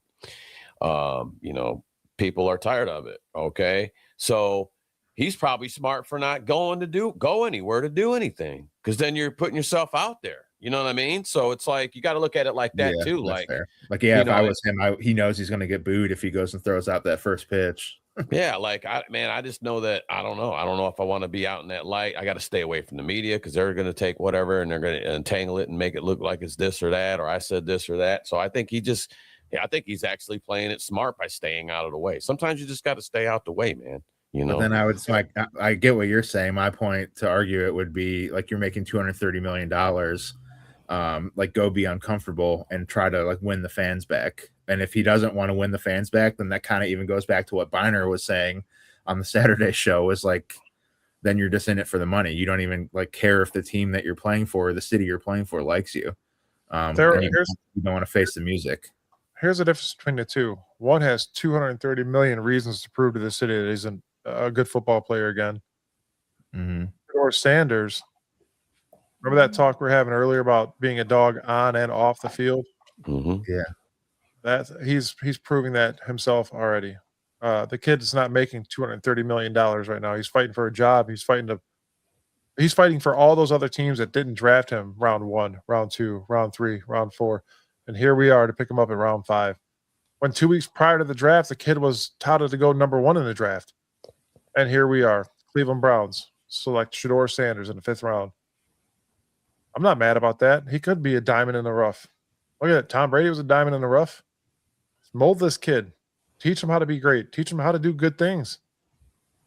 people are tired of it, okay? So he's probably smart for not go anywhere to do anything, because then you're putting yourself out there. You know what I mean? So it's like you got to look at it like that too. Like, fair. If I was him, he knows he's going to get booed if he goes and throws out that first pitch. Yeah, like I just know that I don't know if I want to be out in that light. I got to stay away from the media because they're going to take whatever and they're going to entangle it and make it look like it's this or that, or I said this or that. So I think I think he's actually playing it smart by staying out of the way. Sometimes you just got to stay out the way, man. But then I get what you're saying. My point to argue it would be like you're making $230 million. Like go be uncomfortable and try to like win the fans back. And if he doesn't want to win the fans back, then that kind of even goes back to what Biner was saying on the Saturday show, was like, then you're just in it for the money. You don't even like care if the team that you're playing for or the city you're playing for likes you. You don't want to face the music. Here's the difference between the two. One has 230 million reasons to prove to the city that he's a good football player again. Or Sanders, remember that talk we were having earlier about being a dog on and off the field? Yeah. He's proving that himself already. The kid is not making $230 million right now. He's fighting for a job. He's fighting for all those other teams that didn't draft him round 1, round 2, round 3, round 4. And here we are to pick him up in round 5. When 2 weeks prior to the draft, the kid was touted to go number 1 in the draft. And here we are. Cleveland Browns select Shedeur Sanders in the 5th round. I'm not mad about that. He could be a diamond in the rough. Look at it. Tom Brady was a diamond in the rough. Mold this kid. Teach him how to be great. Teach him how to do good things.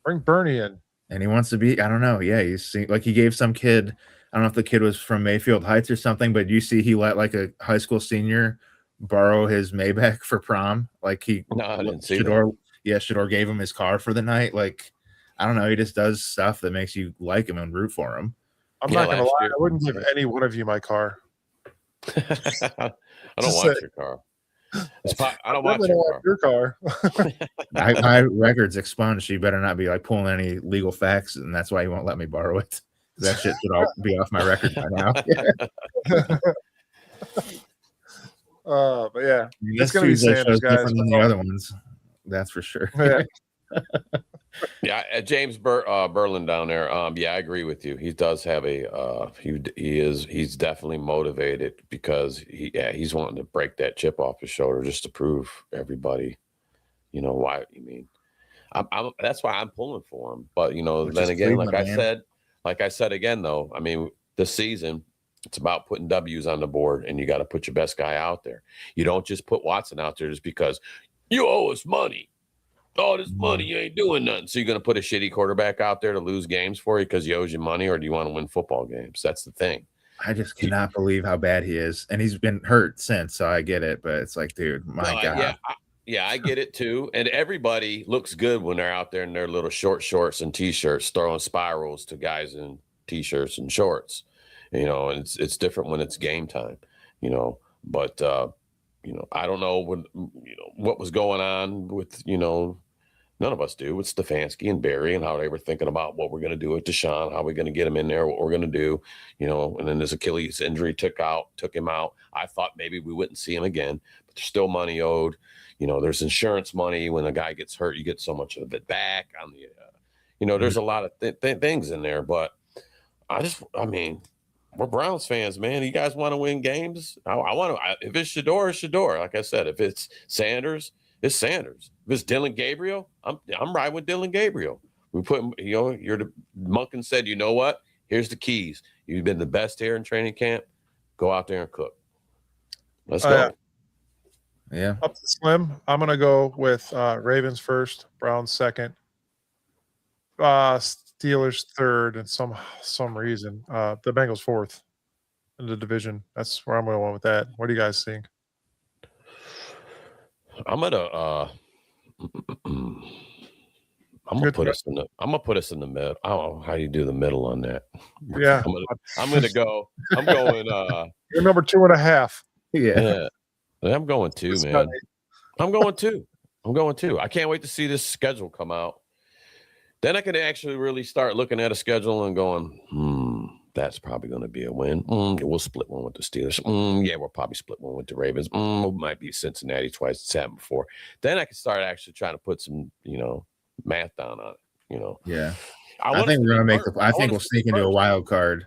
Bring Bernie in. And he wants to be, I don't know. Yeah, he gave some kid, I don't know if the kid was from Mayfield Heights or something, but you see he let like a high school senior borrow his Maybach for prom. Like I didn't see that. Yeah, Shedeur gave him his car for the night. Like, I don't know. He just does stuff that makes you like him and root for him. I'm not going to lie. I wouldn't give any one of you my car. I don't want your car. I don't want your car. My record's expunged. So you better not be like pulling any legal facts, and that's why you won't let me borrow it. That shit should all be off my record by now. But yeah, it's going to be Sanders, guys. Different than the other ones. That's for sure. Yeah. Yeah, James Berlin down there. Yeah, I agree with you. He does have he's definitely motivated because he's wanting to break that chip off his shoulder just to prove everybody, why. I mean, that's why I'm pulling for him. But then again, like I said again though, I mean, this season it's about putting W's on the board, and you got to put your best guy out there. You don't just put Watson out there just because you owe us money. All this money, you ain't doing nothing. So you're going to put a shitty quarterback out there to lose games for you because he owes you money, or do you want to win football games? That's the thing. I just cannot believe how bad he is. And he's been hurt since, so I get it. But it's like, dude, my God. Yeah, I get it too. And everybody looks good when they're out there in their little shorts and T-shirts throwing spirals to guys in T-shirts and shorts. And it's different when it's game time, But, I don't know what was going on with, none of us do, with Stefanski and Barry and how they were thinking about what we're going to do with Deshaun, how we're going to get him in there, what we're going to do, and then this Achilles injury took him out. I thought maybe we wouldn't see him again, but there's still money owed. There's insurance money. When a guy gets hurt, you get so much of it back on the, there's a lot of things in there, but we're Browns fans, man. You guys want to win games? I want to. If it's Shedeur, it's Shedeur. Like I said, if it's Sanders, it's Sanders. If it's Dylan Gabriel, I'm riding with Dylan Gabriel. We put, you're the Monken said, you know what? Here's the keys. You've been the best here in training camp. Go out there and cook. Let's go. Yeah. Up to Slim. I'm gonna go with Ravens first, Browns second, Steelers third, and some reason the Bengals fourth in the division. That's where I'm going with that. What do you guys think? I'm gonna put us in the middle. I don't know how you do the middle on that. Yeah, I'm going You're number 2.5. Yeah. I'm going too, man. I'm going too. I can't wait to see this schedule come out. Then I can actually really start looking at a schedule and going, that's probably going to be a win. We'll split one with the Steelers. Yeah, we'll probably split one with the Ravens. It might be Cincinnati twice. It's happened before. Then I can start actually trying to put some, math down on it. Yeah. I think we're going to I think we'll sneak into a wild card.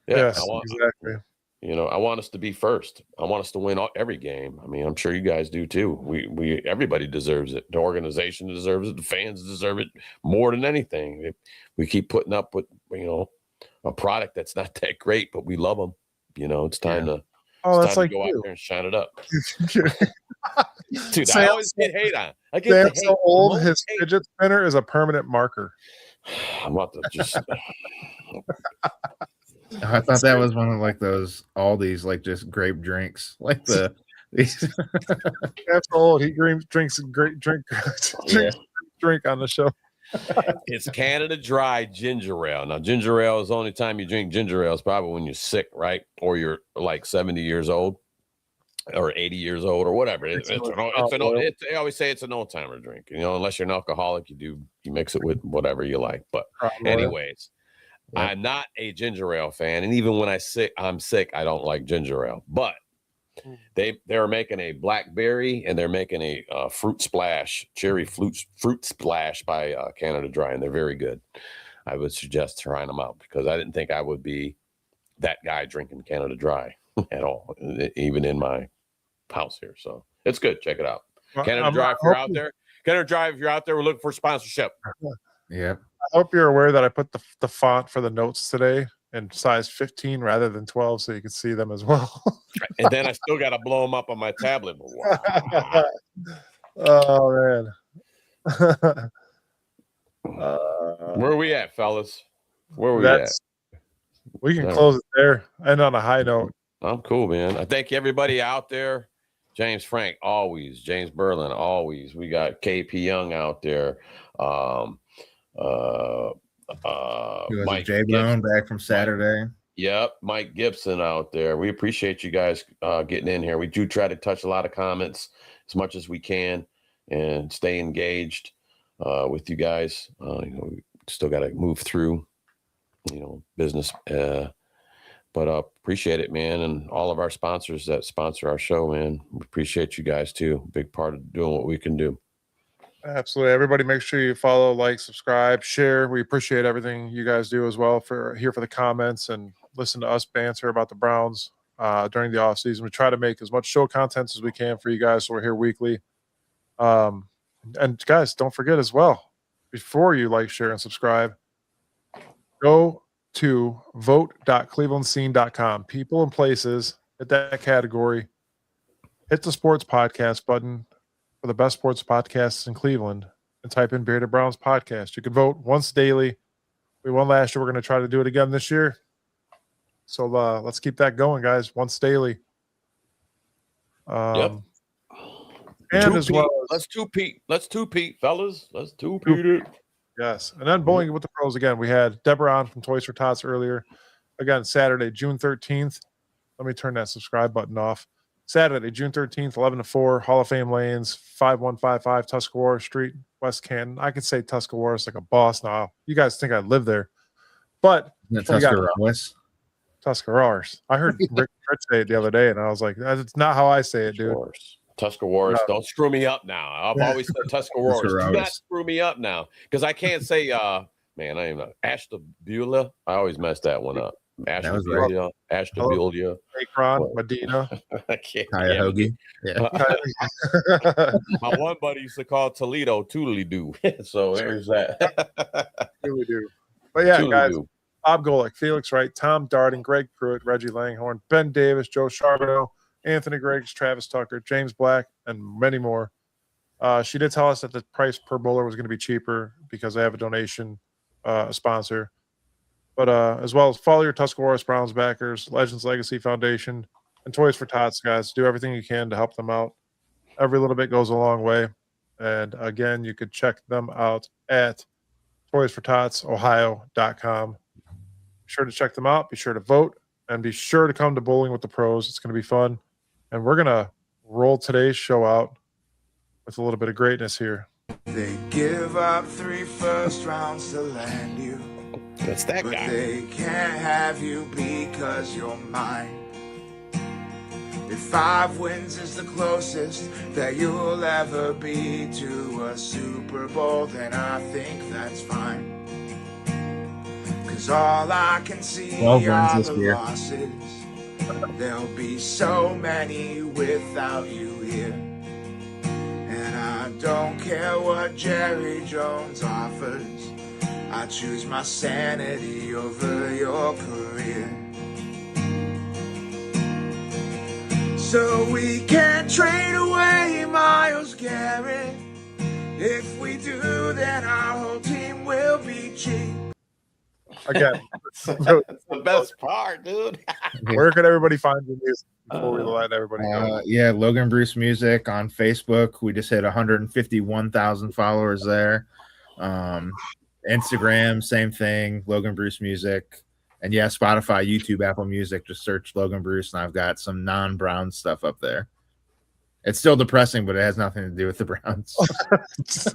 Yeah, yes, exactly. I want us to be first. I want us to win every game. I mean, I'm sure you guys do too. Everybody deserves it. The organization deserves it. The fans deserve it more than anything. If we keep putting up with, a product that's not that great, but we love them. It's time to. That's like to go out there and shine it up. Dude, Sam, I always get hate on. I get Sam's the hate. so old. His fidget spinner is a permanent marker. I'm about to just. I thought that was one of like those Aldi's like just grape drinks, like the. That's old. He drinks great drink on the show. It's Canada Dry ginger ale. Now, ginger ale is the only time you drink ginger ale is probably when you're sick, right? Or you're like 70 years old or 80 years old or whatever. They always say it's an old timer drink. Unless you're an alcoholic, you mix it with whatever you like. But anyways, I'm not a ginger ale fan. And even when I'm sick, I don't like ginger ale. But they're making a blackberry and they're making a fruit splash, cherry fruit splash by Canada Dry, and they're very good. I would suggest trying them out because I didn't think I would be that guy drinking Canada Dry at all, even in my house here. So it's good. Check it out. Canada Dry, if you're out there. Canada Dry, if you're out there, we're looking for sponsorship. Yeah. I hope you're aware that I put the font for the notes today in size 15 rather than 12 so you can see them as well. And then I still got to blow them up on my tablet. Oh, man. Where are we at, fellas? Where are we at? We can close it there. And on a high note. I'm cool, man. I thank everybody out there. James Frank, always. James Berlin, always. We got KP Young out there. Mike J Brown back from Saturday. Yep, Mike Gibson out there. We appreciate you guys getting in here. We do try to touch a lot of comments as much as we can and stay engaged with you guys. We still got to move through, business. But appreciate it, man, and all of our sponsors that sponsor our show, man. We appreciate you guys too. Big part of doing what we can do. Absolutely. Everybody make sure you follow, like, subscribe, share. We appreciate everything you guys do as well for the comments and listen to us banter about the Browns during the off season. We try to make as much show content as we can for you guys. So we're here weekly. And guys, don't forget as well, before you like, share, and subscribe, go to vote.clevelandscene.com. People and places, hit that category, hit the sports podcast button for the best sports podcasts in Cleveland, and type in Bearded Browns podcast. You can vote once daily. We won last year. We're going to try to do it again this year. So let's keep that going, guys. Once daily. Yep. And as well as, let's two-peat, fellas. Let's two-peat it. Yes. And then Bowling with the Pros again. We had Deborah on from Toys for Tots earlier. Again, Saturday, June 13th. Let me turn that subscribe button off. Saturday, June 13th, 11 to 4, Hall of Fame Lanes, 5155 Tuscarora Street, West Canton. I could say Tuscarora is like a boss now. You guys think I live there. But Tuscaroras. Tuscaroras. I heard Rick say it the other day, and I was like, that's not how I say it, dude. Tuscaroras. No. Don't screw me up now. I've always said Tuscaroras. Do not screw me up now. Because I can't say, man, I am not. Ashtabula. I always mess that one up. Ashtabula. Akron, Medina. I can't. Cuyahoga. Yeah. My one buddy used to call Toledo Toodly-Doo. So there's that. Toodly-Doo. But yeah, guys, Bob Golick, Felix Wright, Tom Darden, Greg Pruitt, Reggie Langhorne, Ben Davis, Joe Charbonneau, Anthony Griggs, Travis Tucker, James Black, and many more. She did tell us that the price per bowler was going to be cheaper because they have a donation sponsor. But as well as follow your Tuscaroras Browns backers, Legends Legacy Foundation, and Toys for Tots, guys. Do everything you can to help them out. Every little bit goes a long way. And again, you could check them out at toysfortotsohio.com. Be sure to check them out. Be sure to vote and be sure to come to Bowling with the Pros. It's going to be fun. And we're going to roll today's show out with a little bit of greatness here. They give up 3 first rounds to land you. That's that But guy. they can't have you because you're mine. If 5 wins is the closest that you'll ever be to a Super Bowl, then I think that's fine. 'Cause all I can see 12 wins are this the year. losses. There'll be so many without you here. And I don't care what Jerry Jones offers. I choose my sanity over your career. So we can't trade away Myles Garrett. If we do, then our whole team will be cheap. Again, That's the best part, dude. where can everybody find your music before we let everybody go? Yeah, Logan Bruce Music on Facebook. We just hit 151,000 followers there. Instagram, same thing, Logan Bruce Music. And yeah, Spotify, YouTube, Apple Music, just search Logan Bruce, and I've got some non-Brown stuff up there. It's still depressing, but it has nothing to do with the Browns. That's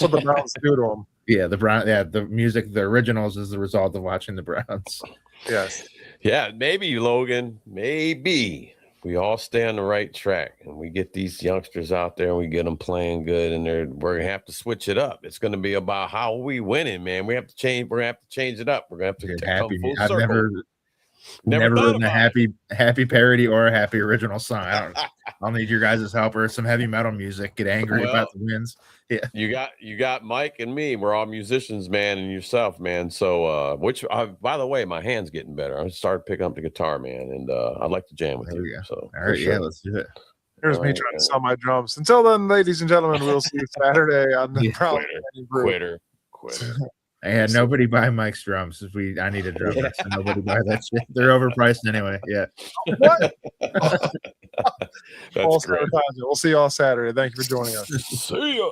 what the Browns do to them. Yeah, the music, the originals is the result of watching the Browns. Yes. Yeah, maybe, Logan. Maybe we all stay on the right track and we get these youngsters out there and we get them playing good, and we're gonna have to switch it up. It's gonna be about how we winning, man. We have to change. We're gonna have to change it up. We're gonna have to come full I've circle. never thought written a about it. happy parody or a happy original song. I'll need your guys' help or some heavy metal music. Get angry about the wins. Yeah, You got Mike and me. We're all musicians, man, and yourself, man. So, by the way, my hand's getting better. I started picking up the guitar, man, and I'd like to jam with There we you. go. So, all right, sure. yeah, let's do it. Here's All me right, trying to man. sell my drums. Until then, ladies and gentlemen, we'll see you Saturday on the Brown Quitter. I had nobody buy Mike's drums. I need a drum. So nobody buy that shit. They're overpriced anyway. Yeah. What? That's All great. We'll see you all Saturday. Thank you for joining us. See ya.